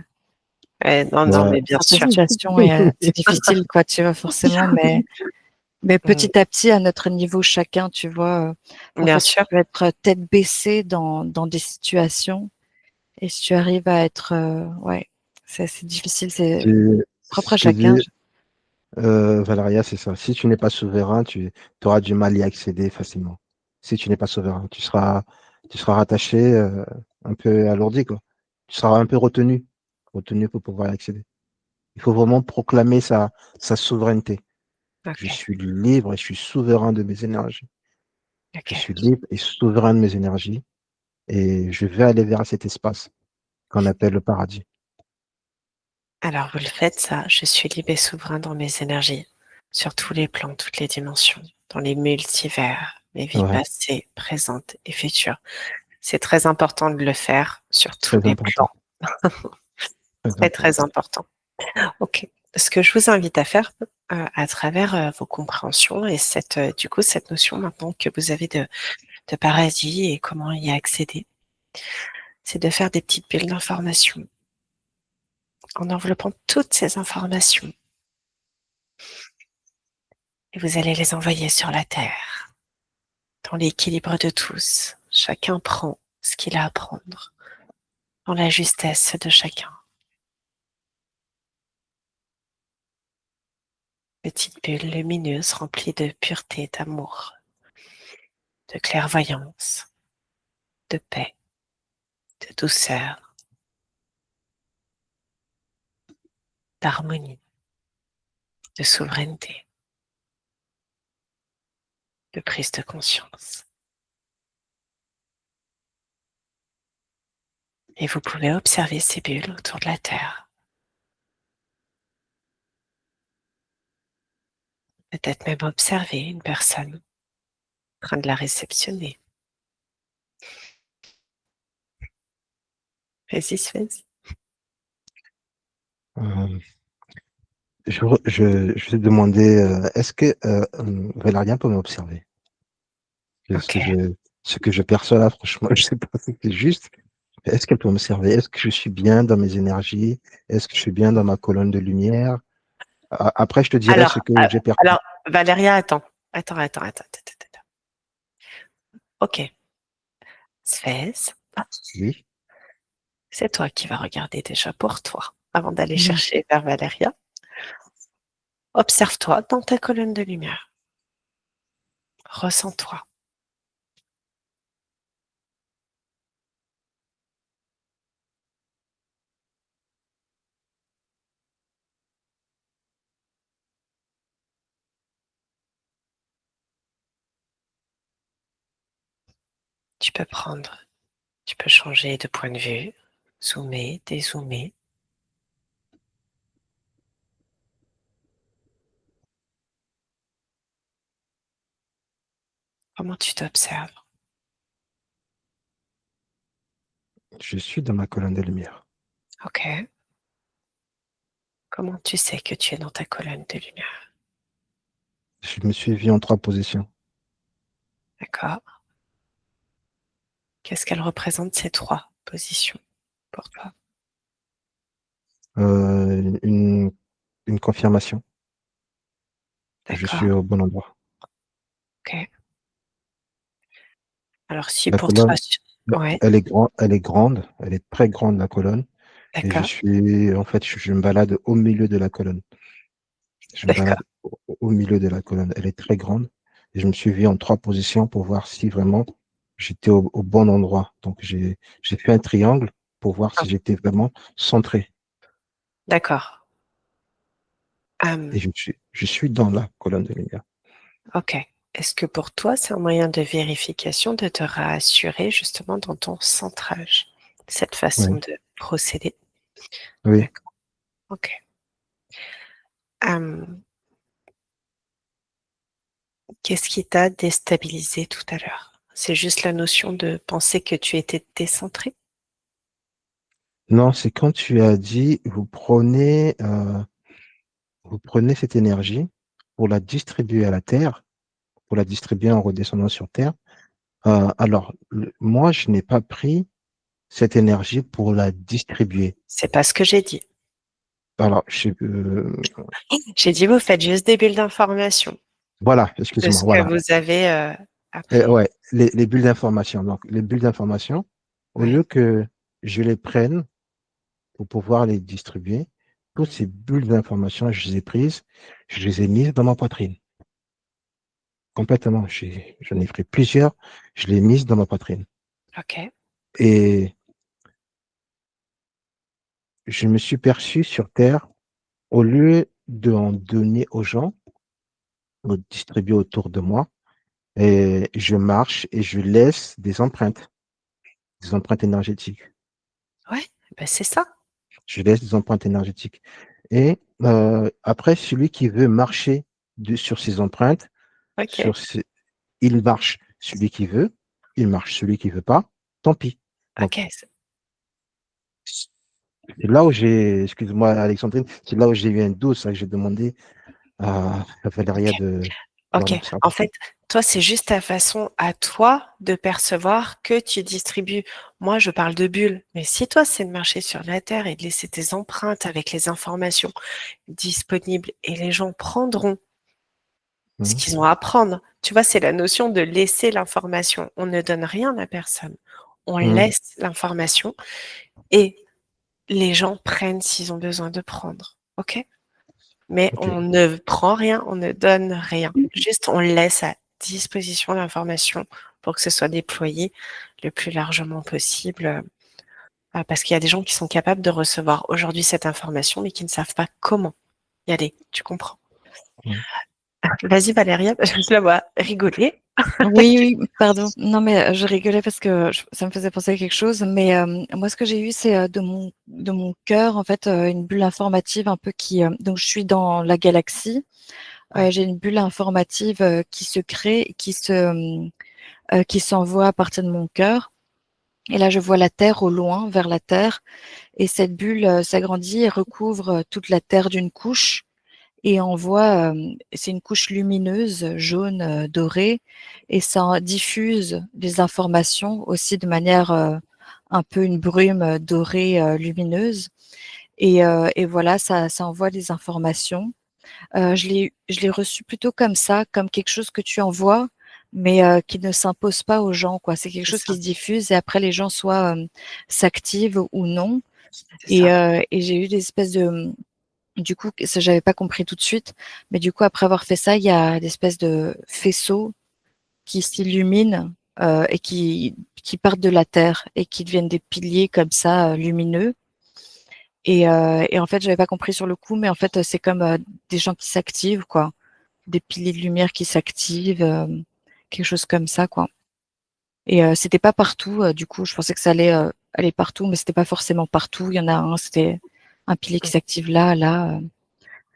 Ouais, non, non, Ouais. mais bien certaines sûr. situations et c'est difficile, quoi, tu vois, forcément, mais Mhm. petit à petit, à notre niveau chacun, tu vois, Bien parfois tu sûr. peux être tête baissée dans des situations et si tu arrives à être, ouais, c'est difficile, c'est Tu- propre à ce que chacun. dit Valeria, c'est ça. Si tu n'es pas souverain, tu auras du mal à y accéder facilement. Si tu n'es pas souverain, tu seras rattaché, un peu alourdi, quoi. Tu seras un peu retenu pour pouvoir y accéder. Il faut vraiment proclamer sa souveraineté. Je Ok, suis libre et je suis souverain de mes énergies. Je ok. suis libre et souverain de mes énergies et je vais aller vers cet espace qu'on appelle le paradis. Alors, vous le faites, ça. Je suis libre et souverain dans mes énergies, sur tous les plans, toutes les dimensions, dans les multivers, mes vies Ouais, passées, présentes et futures. C'est très important de le faire sur tous très les important. plans. Très Très, très important. important. Ok. Ce que je vous invite à faire à travers vos compréhensions et du coup, cette notion maintenant que vous avez de paradis et comment y accéder, c'est de faire des petites bulles d'informations en enveloppant toutes ces informations et vous allez les envoyer sur la Terre, dans l'équilibre de tous. Chacun prend ce qu'il a à prendre, dans la justesse de chacun. Petite bulle lumineuse remplie de pureté, d'amour, de clairvoyance, de paix, de douceur, d'harmonie, de souveraineté, de prise de conscience. Et vous pouvez observer ces bulles autour de la Terre. Peut-être même observer une personne en train de la réceptionner. Vas-y, Suez. Euh, je vais demander, est-ce que Valérien peut m'observer? Ce Ok. que ce que je perçois là, franchement, je sais pas si c'est juste. Mais est-ce qu'elle peut m'observer? Est-ce que je suis bien dans mes énergies? Est-ce que je suis bien dans ma colonne de lumière? Après, je te dirai ce Alors, que j'ai perçu. alors, Valéria, attends. Attends. Ok. Sfez, Oui. c'est toi qui vas regarder déjà pour toi avant d'aller Mhm. chercher vers Valéria. Observe-toi dans ta colonne de lumière. Ressens-toi. Tu peux prendre, tu peux changer de point de vue, zoomer, dézoomer. Comment tu t'observes? Je suis dans ma colonne de lumière. Ok. Comment tu sais que tu es dans ta colonne de lumière? Je me suis vu en 3 positions. D'accord. Qu'est-ce qu'elles représentent ces 3 positions pour toi? Euh, une, une confirmation que je suis D'accord. au bon endroit. Ok. Alors si La pour toi, colonne, ouais, elle est grande, elle est très grande, la colonne. Et d'accord, en fait, je me balade au milieu de la colonne. Je me d'accord. balade au milieu de la colonne. Elle est très grande. Et je me suis vu en 3 positions pour voir si vraiment j'étais au bon endroit. Donc, j'ai fait un triangle pour voir Ah, si j'étais vraiment centré. d'accord. Et je suis dans la colonne de lumière. Ok. Est-ce que pour toi, c'est un moyen de vérification de te rassurer justement dans ton centrage, cette façon Oui, de procéder? oui. D'accord. Ok. Euh, Qu'est-ce qui t'a déstabilisé tout à l'heure? C'est juste la notion de penser que tu étais décentré? Non, c'est quand tu as dit, vous prenez cette énergie pour la distribuer à la Terre, pour la distribuer en redescendant sur Terre. Alors, moi, je n'ai pas pris cette énergie pour la distribuer. C'est pas ce que j'ai dit. Alors, J'ai dit vous faites juste des bulles d'information voilà, de excuse-moi, ce que voilà. vous avez appris. Ouais, les bulles d'information. Donc, les bulles d'information, au Ouais. lieu que je les prenne pour pouvoir les distribuer, toutes ces bulles d'information, je les ai prises, je les ai mises dans ma poitrine. Complètement. J'en ai pris plusieurs, je les ai mises dans ma poitrine. Ok. Et je me suis perçu sur Terre, au lieu d'en donner aux gens, de distribuer autour de moi, et je marche et je laisse des empreintes énergétiques. Ouais. Ben c'est ça. Je laisse des empreintes énergétiques. Et après, celui qui veut marcher sur ces empreintes, Ok. sur ces- il marche. Celui qui veut, il marche. Celui qui veut pas, tant pis. Donc, Ok. c'est là où excuse-moi Alexandrine, c'est là où j'ai eu un doute, c'est ça que j'ai demandé à Valéria Ok. de voir Ok. En l'observer. fait, toi, c'est juste ta façon à toi de percevoir que tu distribues. Moi, je parle de bulles. Mais si toi, c'est de marcher sur la Terre et de laisser tes empreintes avec les informations disponibles et les gens prendront ce Mhm, qu'ils ont à prendre. Tu vois, c'est la notion de laisser l'information. On ne donne rien à personne. On mhm, laisse l'information et les gens prennent s'ils ont besoin de prendre. OK? Mais ok. on ne prend rien, on ne donne rien. Juste, on laisse à disposition l'information pour que ce soit déployé le plus largement possible. Parce qu'il y a des gens qui sont capables de recevoir aujourd'hui cette information, mais qui ne savent pas comment y aller. Tu comprends? Mhm, Vas-y, Valéria, je la vois rigoler. Oui, oui, pardon. Non, mais je rigolais parce que ça me faisait penser à quelque chose. Mais moi, ce que j'ai eu, c'est de mon cœur, en fait, une bulle informative un peu qui. Donc, je suis dans la galaxie. Ouais. J'ai une bulle informative qui se crée, qui s'envoie à partir de mon cœur. Et là, je vois la Terre au loin, vers la Terre, et cette bulle s'agrandit et recouvre toute la Terre d'une couche. Et on voit, c'est une couche lumineuse, jaune, dorée, et ça diffuse des informations aussi de manière un peu une brume dorée lumineuse. Et voilà, ça envoie des informations. Je l'ai reçu plutôt comme ça, comme quelque chose que tu envoies, mais qui ne s'impose pas aux gens, quoi. C'est quelque C'est chose qui ça, se diffuse et après les gens soit s'activent ou non. c'est Et, ça. et j'ai eu des espèces de du coup, ça j'avais pas compris tout de suite, mais du coup après avoir fait ça, il y a des espèces de faisceaux qui s'illuminent et qui partent de la terre et qui deviennent des piliers comme ça lumineux. Et en fait, j'avais pas compris sur le coup, mais en fait, c'est comme des gens qui s'activent, quoi, des piliers de lumière qui s'activent, quelque chose comme ça, quoi. Et c'était pas partout. Du coup, je pensais que ça allait aller partout, mais c'était pas forcément partout. Il y en a un, c'était un pilier qui Mmh. s'active là, là.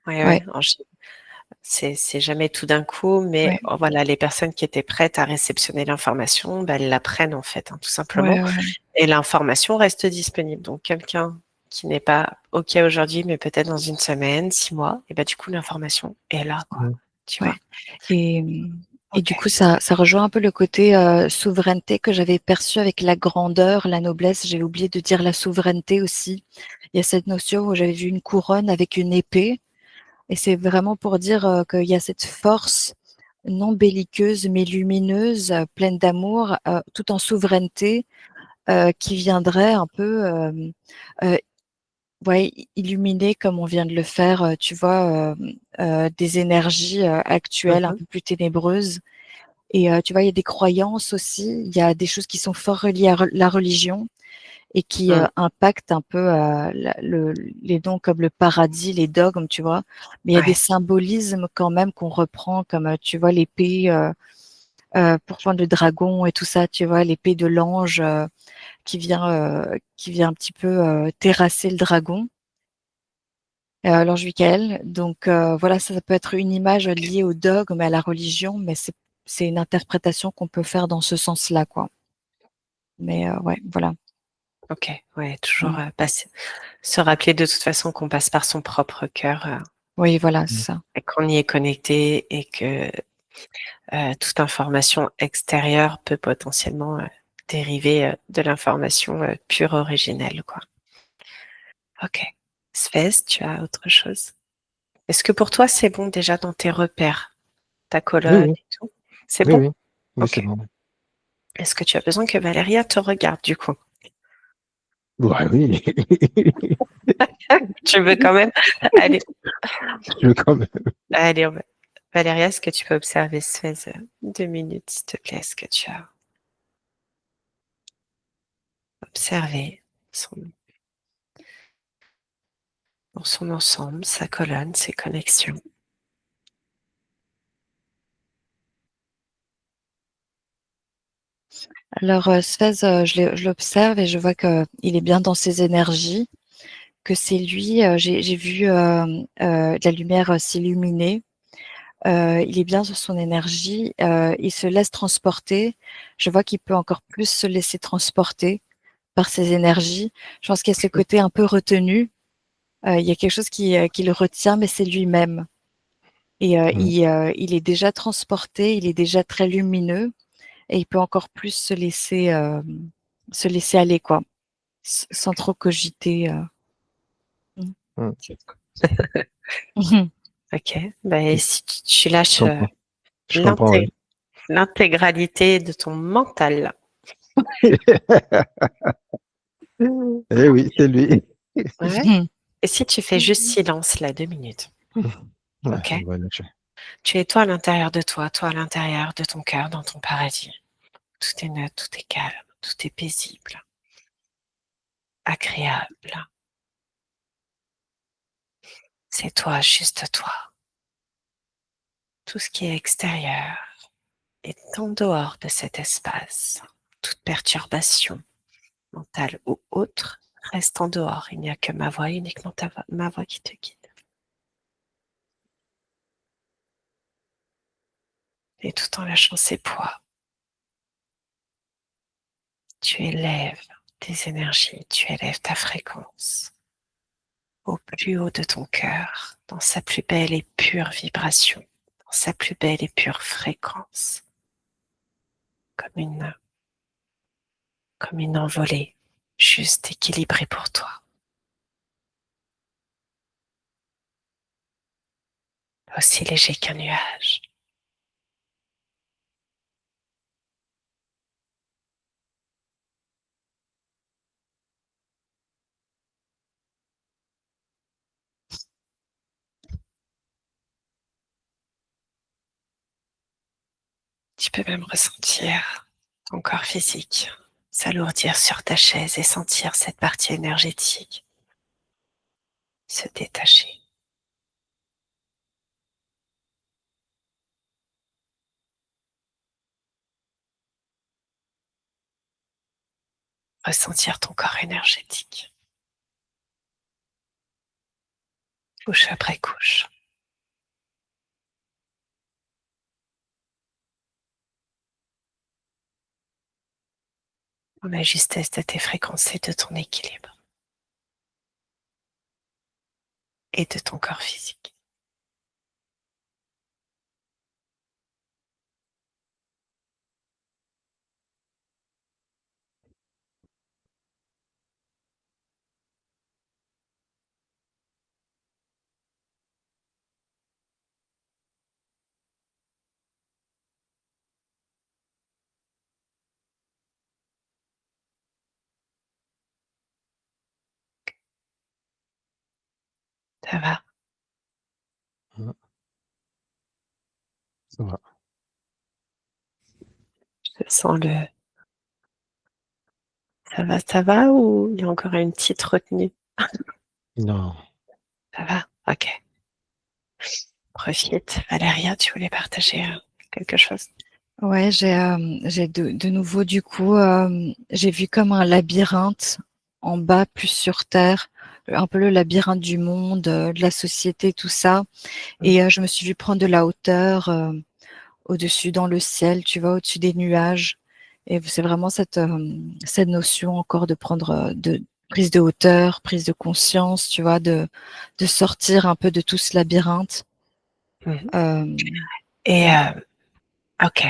Ouais, Ouais, ouais. Alors, c'est jamais tout d'un coup, mais ouais, voilà, les personnes qui étaient prêtes à réceptionner l'information, bah, elles la prennent en fait, hein, tout simplement. ouais, ouais, Et l'information reste disponible. Donc, quelqu'un qui n'est pas OK aujourd'hui, mais peut-être dans une semaine, 6 mois, et bah, du coup, l'information est là, quoi. Mm. Tu vois? ouais. Et OK. du coup, ça rejoint un peu le côté souveraineté que j'avais perçu avec la grandeur, la noblesse. J'avais oublié de dire la souveraineté aussi. Il y a cette notion où j'avais vu une couronne avec une épée. Et c'est vraiment pour dire qu'il y a cette force non belliqueuse, mais lumineuse, pleine d'amour, tout en souveraineté, qui viendrait un peu euh, ouais, illuminer comme on vient de le faire, tu vois, des énergies actuelles un Mmh. peu plus ténébreuses. Et tu vois, il y a des croyances aussi, il y a des choses qui sont fort reliées à la religion et qui Mmh. impactent un peu les dons comme le paradis, les dogmes, tu vois. Mais il y a des Ouais. symbolismes quand même qu'on reprend, comme tu vois l'épée pour prendre le dragon et tout ça, tu vois, l'épée de l'ange qui vient un petit peu terrasser le dragon. L'ange Michael. Donc voilà, ça peut être une image liée au dogme, à la religion, mais c'est une interprétation qu'on peut faire dans ce sens-là, quoi. Mais ouais, voilà. OK. Ouais, toujours, Mmh. se rappeler de toute façon qu'on passe par son propre cœur, Oui, voilà, Mm. c'est ça. et qu'on y est connecté et que, toute information extérieure peut potentiellement, dériver, de l'information, pure originelle, quoi. OK. Sfez, tu as autre chose? Est-ce que pour toi, c'est bon déjà dans tes repères, ta Oui, colonne oui, et tout? C'est oui, bon? oui, oui, c'est OK. bon. Est-ce que tu as besoin que Valéria te regarde du coup? Ouais, oui, Tu veux quand même? Allez, je veux quand même. allez, Valéria, est-ce que tu peux observer Suez 2 minutes, s'il te plaît? Est-ce que tu as observé son, dans son ensemble, sa colonne, ses connexions? Alors Sfez, je l'observe et je vois qu'il est bien dans ses énergies, que c'est lui, j'ai vu, de la lumière, s'illuminer. Il est bien sur son énergie, il se laisse transporter. Je vois qu'il peut encore plus se laisser transporter par ses énergies. Je pense qu'il y a ce côté un peu retenu. Il y a quelque chose qui le retient, mais c'est lui-même. Et Mm. il est déjà transporté, il est déjà très lumineux et il peut encore plus se laisser aller, quoi, sans trop cogiter. Mmh. Mm. Mmh. OK. Ben, et si tu Je lâches comprends, je comprends, l'inté- oui. l'intégralité de ton mental, Eh oui, c'est lui. ouais. Et si tu fais juste silence là 2 minutes, Ouais, OK? on va lâcher. Tu es toi à l'intérieur de toi à l'intérieur de ton cœur, dans ton paradis. Tout est neutre, tout est calme, tout est paisible, agréable. C'est toi, juste toi. Tout ce qui est extérieur est en dehors de cet espace. Toute perturbation mentale ou autre reste en dehors. Il n'y a que ma voix, uniquement ma voix qui te guide. Et tout en lâchant ses poids, tu élèves tes énergies, tu élèves ta fréquence au plus haut de ton cœur, dans sa plus belle et pure vibration, dans sa plus belle et pure fréquence, comme une envolée, juste équilibrée pour toi. Aussi léger qu'un nuage. Tu peux même ressentir ton corps physique s'alourdir sur ta chaise et sentir cette partie énergétique se détacher. Ressentir ton corps énergétique, couche après couche. Dans la justesse de tes fréquences et de ton équilibre et de ton corps physique. Ça va? Ça va. Je sens ça va ou il y a encore une petite retenue? Non. Ça va? Ok. Profite. Valéria, tu voulais partager quelque chose? Ouais, j'ai de nouveau du coup, j'ai vu comme un labyrinthe en bas, plus sur terre, un peu le labyrinthe du monde, de la société, tout ça. Et je me suis vue prendre de la hauteur au-dessus dans le ciel, tu vois, au-dessus des nuages. Et c'est vraiment cette notion encore de prendre de prise de hauteur, prise de conscience, tu vois, de sortir un peu de tout ce labyrinthe. Mhm. Euh, Et ouais. ok.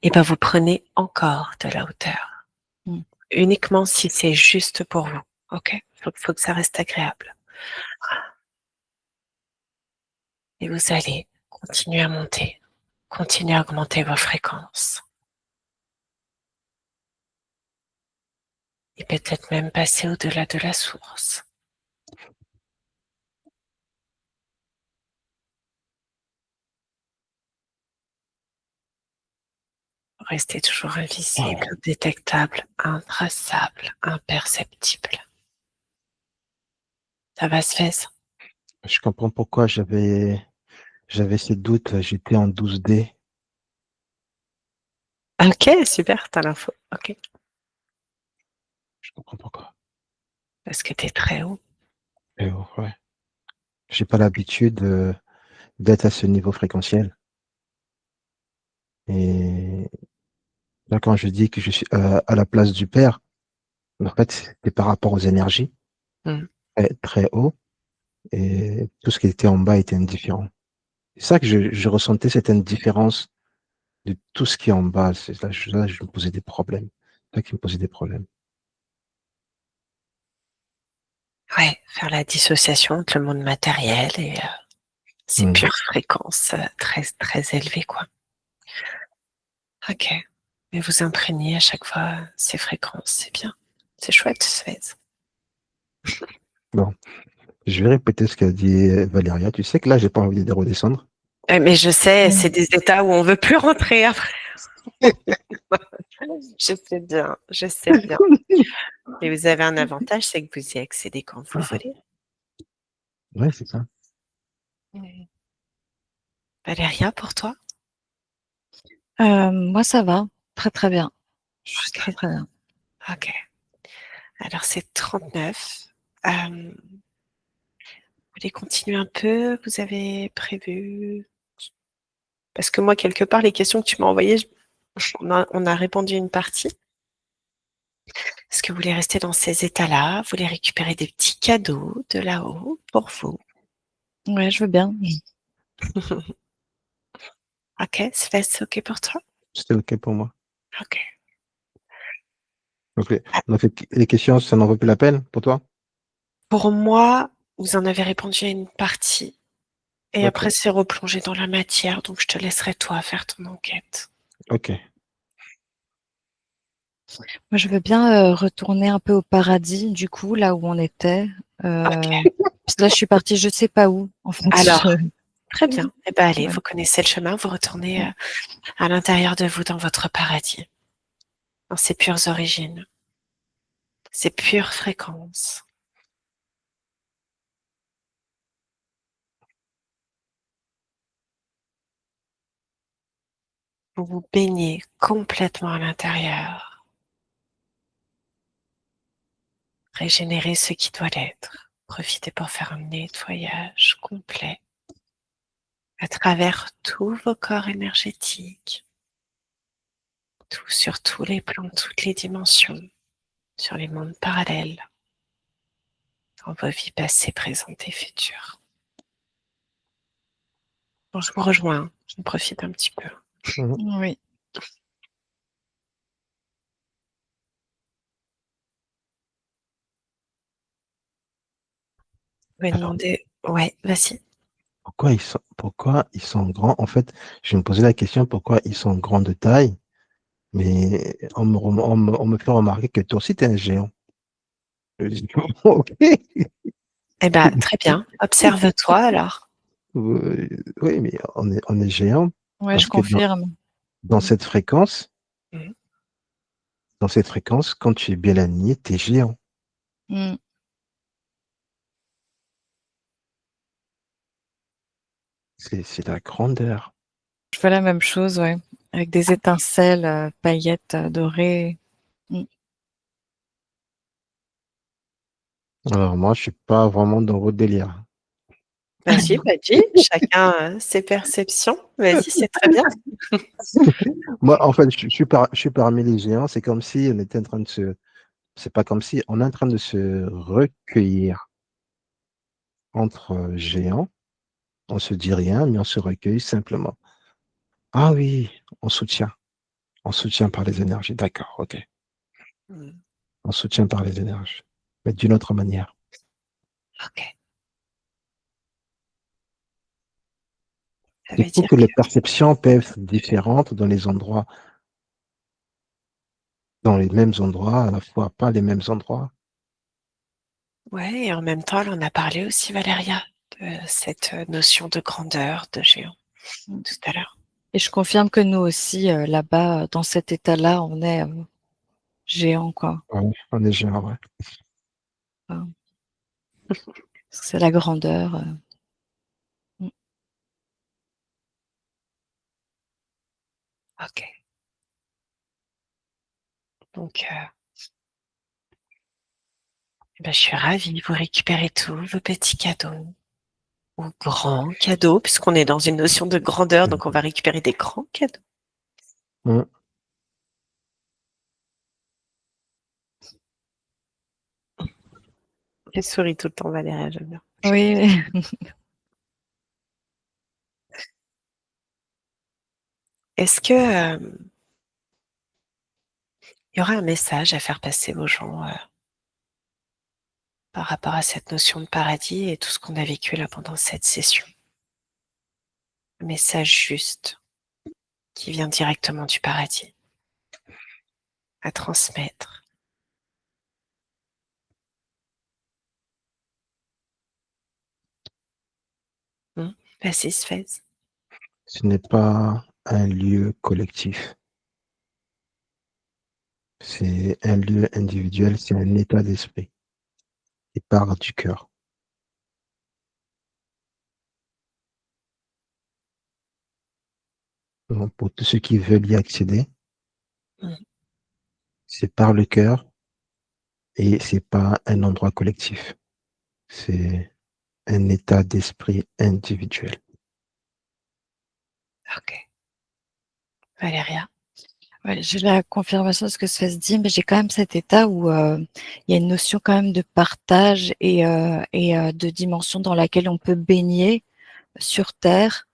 Et ben vous prenez encore de la hauteur. Mm. Uniquement si c'est juste pour vous. Ok? Faut que ça reste agréable. Et vous allez continuer à monter. Continuer à augmenter vos fréquences. Et peut-être même passer au-delà de la source. Restez toujours invisible, indétectable, intraçable, imperceptible. Ça va se faire? Je comprends pourquoi j'avais ces doutes. J'étais en 12D. Ok, super, t'as l'info. Ok. Je comprends pourquoi. Parce que t'es très haut. Et oh, ouais. J'ai pas l'habitude d'être à ce niveau fréquentiel. Et là, quand je dis que je suis à la place du Père, en fait, c'était par rapport aux énergies, Mm. très haut, et tout ce qui était en bas était indifférent. C'est ça que je ressentais cette indifférence de tout ce qui est en bas. C'est là, je me posais des problèmes. C'est ça qui me posait des problèmes. Ouais, faire la dissociation entre le monde matériel et ces Mm. pures fréquences très, très élevées, quoi. Ok. Mais vous imprégnez à chaque fois ces fréquences, c'est bien. C'est chouette, Suez. Bon, je vais répéter ce qu'a dit Valéria. Tu sais que là, j'ai pas envie de redescendre. Mais je sais, c'est Mm. des états où on veut plus rentrer après. Je sais bien, je sais bien. Et vous avez un avantage, c'est que vous y accédez quand vous voulez. Ouais, c'est ça. Valéria, pour toi? Moi, ça va, très très bien. Je suis Ok, très très bien. ok. Alors c'est 39. Vous voulez continuer un peu? Vous avez prévu? Parce que moi, quelque part, les questions que tu m'as envoyées, on a répondu une partie. Est-ce que vous voulez rester dans ces états-là? Vous voulez récupérer des petits cadeaux de là-haut pour vous? Ouais, je veux bien. OK, c'est OK pour toi? C'était OK pour moi. OK. Donc, les questions, ça n'en vaut plus la peine pour toi? Pour moi, vous en avez répondu à une partie et OK, après c'est replongé dans la matière, donc je te laisserai toi faire ton enquête. OK. Moi, je veux bien, retourner un peu au paradis, du coup, là où on était, OK. parce que là, je suis partie je sais pas où, en fait, Alors, je très bien. Eh ben, allez, ouais. vous connaissez le chemin, vous retournez, Mmh. à l'intérieur de vous dans votre paradis, dans ses pures origines, ses pures fréquences. Vous vous baignez complètement à l'intérieur. Régénérez ce qui doit l'être. Profitez pour faire un nettoyage complet à travers tous vos corps énergétiques, tout sur tous les plans, toutes les dimensions, sur les mondes parallèles, dans vos vies passées, présentes et futures. Bon, je vous rejoins, j'en profite un petit peu. Mmh. Oui. Vous pouvez Alors, demander, ouais, vas-y. pourquoi ils sont grands? En fait, je me posais la question pourquoi ils sont grands de taille, mais on me fait remarquer que toi aussi, tu es un géant. Je dis, OK. Eh ben, très bien. Observe-toi alors. Euh, oui, mais on est géant Ouais, je parce que confirme. dans Mmh. cette fréquence, Mhm. quand tu es bien aligné, tu es géant. Mmh. C'est la grandeur. Je fais la même chose, ouais, avec des étincelles, paillettes, dorées. Mmh. Alors moi, je suis pas vraiment dans votre délire. Vas-y, vas-y. Chacun ses perceptions. Vas-y, c'est très bien. Moi, en fait, je suis parmi les géants. C'est comme si on était en train de se. C'est pas comme si on est en train de se recueillir entre géants. On se dit rien, mais on se recueille simplement. Ah oui, on soutient. On soutient par les énergies. D'accord, ok. Mhm. On soutient par les énergies, mais d'une autre manière. Ok. Ça Il veut faut dire que les que, perceptions peuvent être différentes dans les endroits, dans les mêmes endroits, à la fois pas les mêmes endroits. ouais, et en même temps, elle en a parlé aussi, Valéria, de cette notion de grandeur de géant Mmh. tout à l'heure. Et je confirme que nous aussi, là-bas, dans cet état-là, on est, géants, quoi. Ouais, on est géants, ouais. Enfin, parce que c'est la grandeur, mmh. Ok. Donc, eh ben, je suis ravie. Vous récupérez tous vos petits cadeaux ou grands cadeaux, puisqu'on est dans une notion de grandeur, donc on va récupérer des grands cadeaux. Mm. Elle sourit tout le temps, Valéria, j'aime bien. Oui, Est-ce que il y aura un message à faire passer aux gens par rapport à cette notion de paradis et tout ce qu'on a vécu là pendant cette session? Un message juste qui vient directement du paradis à transmettre. Vas-y, Sfez. Ce n'est pas un lieu collectif. C'est un lieu individuel, c'est un état d'esprit qui part du cœur. Donc, pour tous ceux qui veulent y accéder, Mm. c'est par le cœur et c'est pas un endroit collectif. C'est un état d'esprit individuel. Ok. Valéria. Ouais, j'ai la confirmation de ce que ça se dit, mais j'ai quand même cet état où il y a une notion quand même de partage et de dimension dans laquelle on peut baigner sur Terre.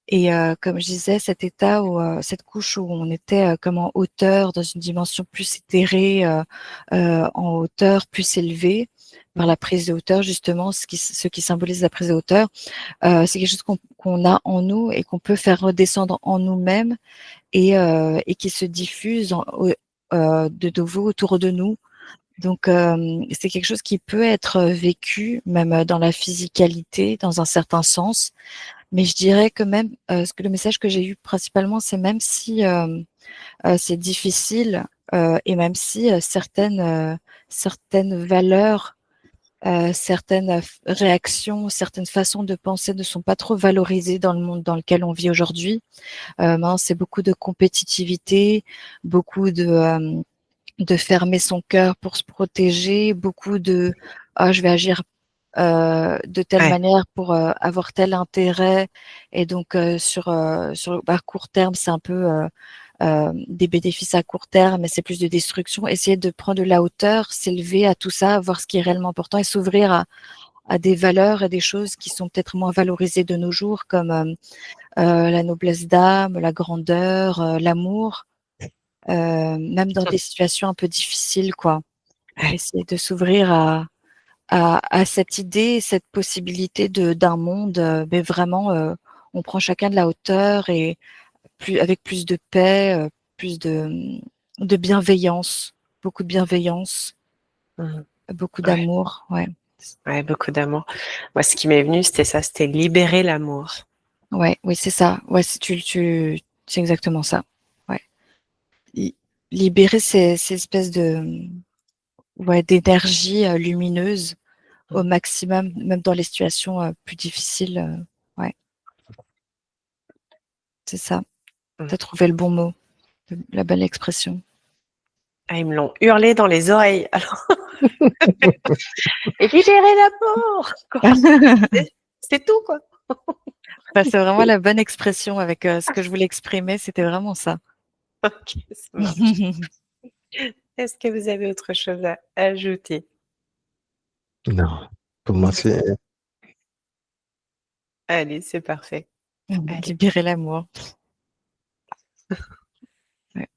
Et comme je disais, cet état où cette couche où on était comme en hauteur, dans une dimension plus éthérée, en hauteur plus élevée, par la prise de hauteur justement, ce qui symbolise la prise de hauteur, c'est quelque chose qu'on a en nous et qu'on peut faire redescendre en nous-mêmes et qui se diffuse de nouveau autour de nous. Donc, c'est quelque chose qui peut être vécu même dans la physicalité, dans un certain sens. Mais je dirais que même, ce que le message que j'ai eu principalement, c'est même si c'est difficile et même si certaines valeurs, certaines réactions, certaines façons de penser ne sont pas trop valorisées dans le monde dans lequel on vit aujourd'hui. Maintenant, c'est beaucoup de compétitivité, beaucoup de fermer son cœur pour se protéger, beaucoup de ah, je vais agir de telle Ouais. manière pour avoir tel intérêt. Et donc, sur court terme, c'est un peu des bénéfices à court terme, mais c'est plus de destruction. Essayer de prendre de la hauteur, s'élever à tout ça, voir ce qui est réellement important et s'ouvrir à des valeurs et des choses qui sont peut-être moins valorisées de nos jours, comme la noblesse d'âme, la grandeur, l'amour, même dans des situations un peu difficiles, quoi. Ouais. Essayer de s'ouvrir à cette idée, cette possibilité d'un monde, mais vraiment, on prend chacun de la hauteur et avec plus de paix, plus de bienveillance, beaucoup de bienveillance, Mhm. beaucoup Ouais. d'amour, ouais. Ouais, beaucoup d'amour. Moi, ce qui m'est venu, c'était ça, c'était libérer l'amour. Ouais, oui, c'est ça. Ouais, c'est exactement ça. Ouais. Li libérer ces espèces ouais, d'énergie, lumineuse au maximum, même dans les situations, plus difficiles, ouais, c'est ça. Mm. Tu as trouvé le bon mot, la bonne expression. Ah, ils me l'ont hurlé dans les oreilles. Alors, et libérer l'amour, quoi. C'est tout, quoi. Bah, c'est vraiment la bonne expression avec, ce que je voulais exprimer, c'était vraiment ça. Ok, ça marche. Est-ce que vous avez autre chose à ajouter? Non. Pour moi, c'est Allez, c'est parfait. Allez. Libérer l'amour. Ouais.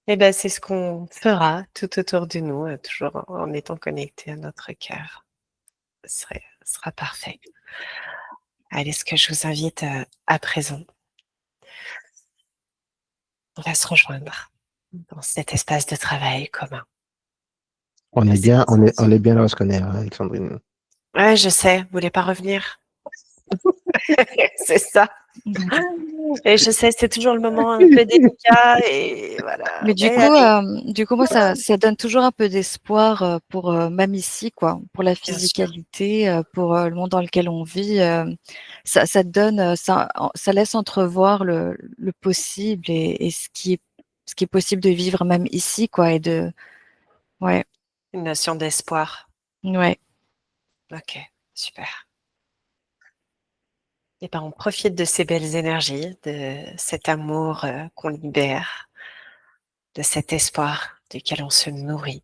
Eh ben, c'est ce qu'on fera tout autour de nous, toujours en étant connecté à notre cœur. Ce sera parfait. Allez, ce que je vous invite à présent, on va se rejoindre dans cet espace de travail commun. on est bien, on est bien là où on est, hein, Alexandrine. Ouais, je sais, vous voulez pas revenir? C'est ça. Et je sais, c'est toujours le moment un peu délicat et voilà. Mais Mais allez, du coup, moi, ça donne toujours un peu d'espoir, pour, même ici, quoi, pour la bien sûr. physicalité, pour, le monde dans lequel on vit, ça te donne, ça laisse entrevoir le possible et ce qui est possible de vivre même ici, quoi, ouais, Une notion d'espoir. ouais. Ok, super. Et ben, on profite de ces belles énergies, de cet amour qu'on libère, de cet espoir duquel on se nourrit,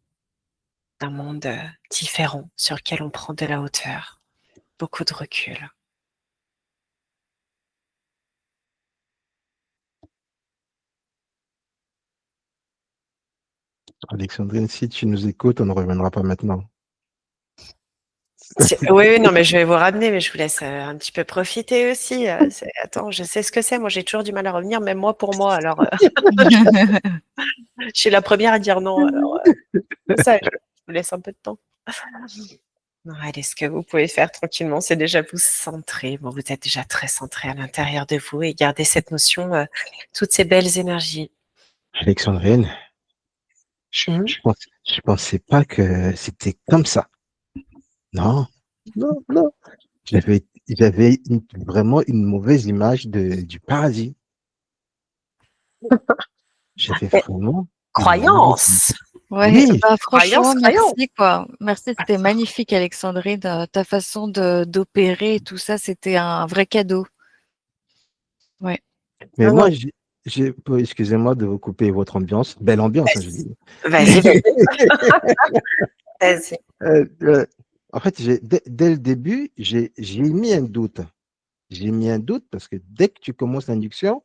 d'un monde différent sur lequel on prend de la hauteur, beaucoup de recul. Alexandrine, si tu nous écoutes, on ne reviendra pas maintenant. Oui, oui, non, mais je vais vous ramener, mais je vous laisse un petit peu profiter aussi. Attends, je sais ce que c'est. Moi, j'ai toujours du mal à revenir, même moi pour moi. Alors, je suis la première à dire non. Alors, ça, je vous laisse un peu de temps. Non, allez, ce que vous pouvez faire tranquillement, c'est déjà vous centrer. Bon, vous êtes déjà très centré à l'intérieur de vous et garder cette notion, toutes ces belles énergies. Alexandrine, Mhm. je pensais pas que c'était comme ça. Non, non, non. J'avais vraiment une mauvaise image du paradis. J'avais Et vraiment une mauvaise image. croyance, Ouais, Oui, bah, croyance, franchement, croyance. merci, quoi. Merci, c'était magnifique, Alexandrine, ta façon d'opérer et tout ça, c'était un vrai cadeau. Ouais. mais Non, non, moi, Excusez-moi de vous couper votre ambiance. Belle ambiance, hein, je dis. Vas-y, vas-y. Vas-y. En fait, dès le début, j'ai mis un doute. J'ai mis un doute parce que dès que tu commences l'induction,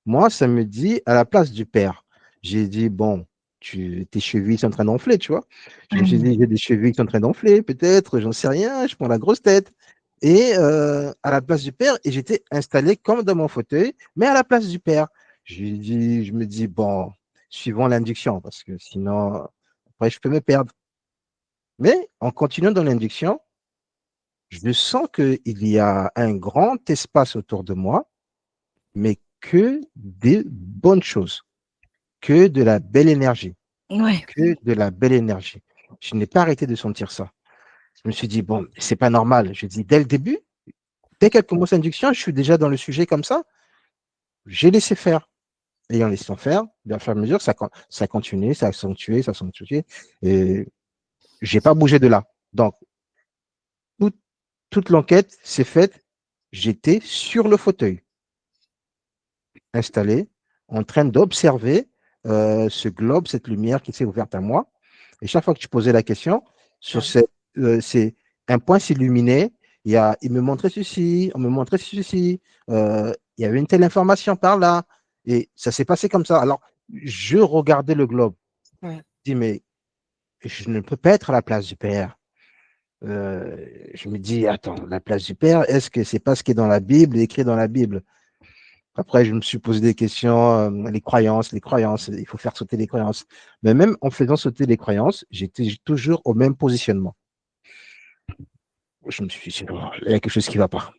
moi, ça me dit à la place du père. J'ai dit, bon, tes chevilles sont en train d'enfler, tu vois. Je me suis dit, j'ai des chevilles qui sont en train d'enfler, peut-être, j'en sais rien, je prends la grosse tête. Et à la place du père, et j'étais installé comme dans mon fauteuil, mais à la place du père. Je me dis, bon, suivons l'induction, parce que sinon, après, je peux me perdre. Mais en continuant dans l'induction, je sens qu'il y a un grand espace autour de moi, mais que des bonnes choses, que de la belle énergie, Ouais. que de la belle énergie. Je n'ai pas arrêté de sentir ça. Je me suis dit, bon, c'est pas normal. Je dis, dès le début, dès qu'elle commence l'induction, je suis déjà dans le sujet comme ça. J'ai laissé faire. Et en laissant faire, au fur et à mesure, ça continue, ça accentué, ça accentué. Et j'ai pas bougé de là. Donc, toute, toute l'enquête s'est faite. J'étais sur le fauteuil, installé, en train d'observer ce globe, cette lumière qui s'est ouverte à moi. Et chaque fois que tu posais la question, c'est un point s'illuminait. Il me montrait ceci, on me montrait ceci. Il y avait une telle information par là. Et ça s'est passé comme ça. Alors, je regardais le globe. Ouais. Je dis, mais je ne peux pas être à la place du Père. Je me dis, attends, la place du Père, est-ce que c'est pas ce qui est dans la Bible, écrit dans la Bible? Après, je me suis posé des questions, les croyances, il faut faire sauter les croyances. Mais même en faisant sauter les croyances, j'étais toujours au même positionnement. Je me suis dit, oh, il y a quelque chose qui ne va pas.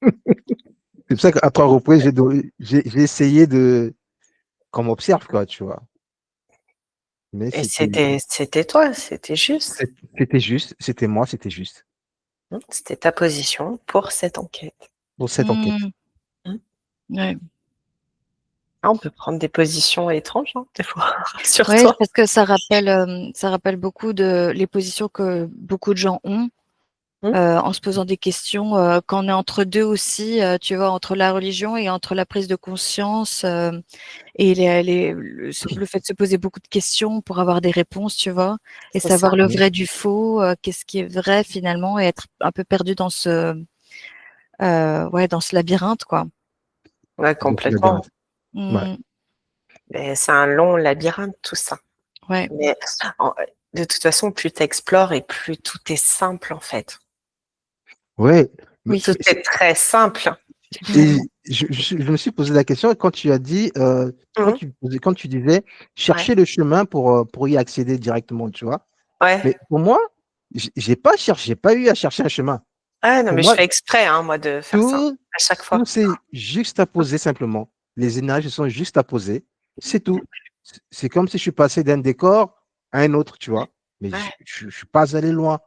C'est pour ça qu'à 3 reprises, j'ai essayé qu'on m'observe, quoi, tu vois. Mais Et c'était toi, c'était juste. c'était juste, c'était moi, c'était juste. C'était ta position pour cette enquête. Pour cette enquête. Ouais. Ah, on peut prendre des positions étranges, hein, des fois, sur Ouais, toi. parce que ça rappelle beaucoup de les positions que beaucoup de gens ont en se posant des questions quand on est entre deux aussi, tu vois, entre la religion et entre la prise de conscience et le fait de se poser beaucoup de questions pour avoir des réponses, tu vois, et C'est savoir ça. le vrai du faux, qu'est-ce qui est vrai finalement, et être un peu perdu dans dans ce labyrinthe, quoi. Ouais, complètement. Ouais. Mais c'est un long labyrinthe, tout ça. Ouais. Mais de toute façon, plus tu explores et plus tout est simple, en fait. Ouais. Oui. Tout est très simple. Et je me suis posé la question quand tu as dit, quand tu disais chercher le chemin pour y accéder directement, tu vois. Ouais. Mais pour moi, j'ai pas cherché, j'ai pas eu à chercher un chemin. Ah non, Pour mais je moi, fais exprès, hein, moi, de faire ça tout, à chaque tout fois. c'est juste à poser simplement. Les énergies sont juste à poser. C'est tout. C'est comme si je suis passé d'un décor à un autre, tu vois. Mais Ouais. je suis pas allé loin.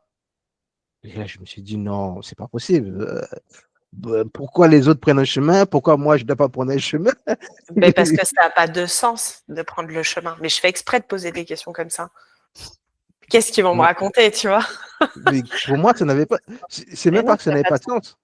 Et là, je me suis dit, non, c'est pas possible. Pourquoi les autres prennent un chemin? Pourquoi moi, je ne dois pas prendre un chemin? Mais parce que ça n'a pas de sens de prendre le chemin. Mais je fais exprès de poser des questions comme ça. Qu'est-ce qu'ils vont me raconter, tu vois? Mais pour moi, ça n'avait pas. C'est Mais même non, pas que ça ça n'a n'avait pas de pas de sens. sens.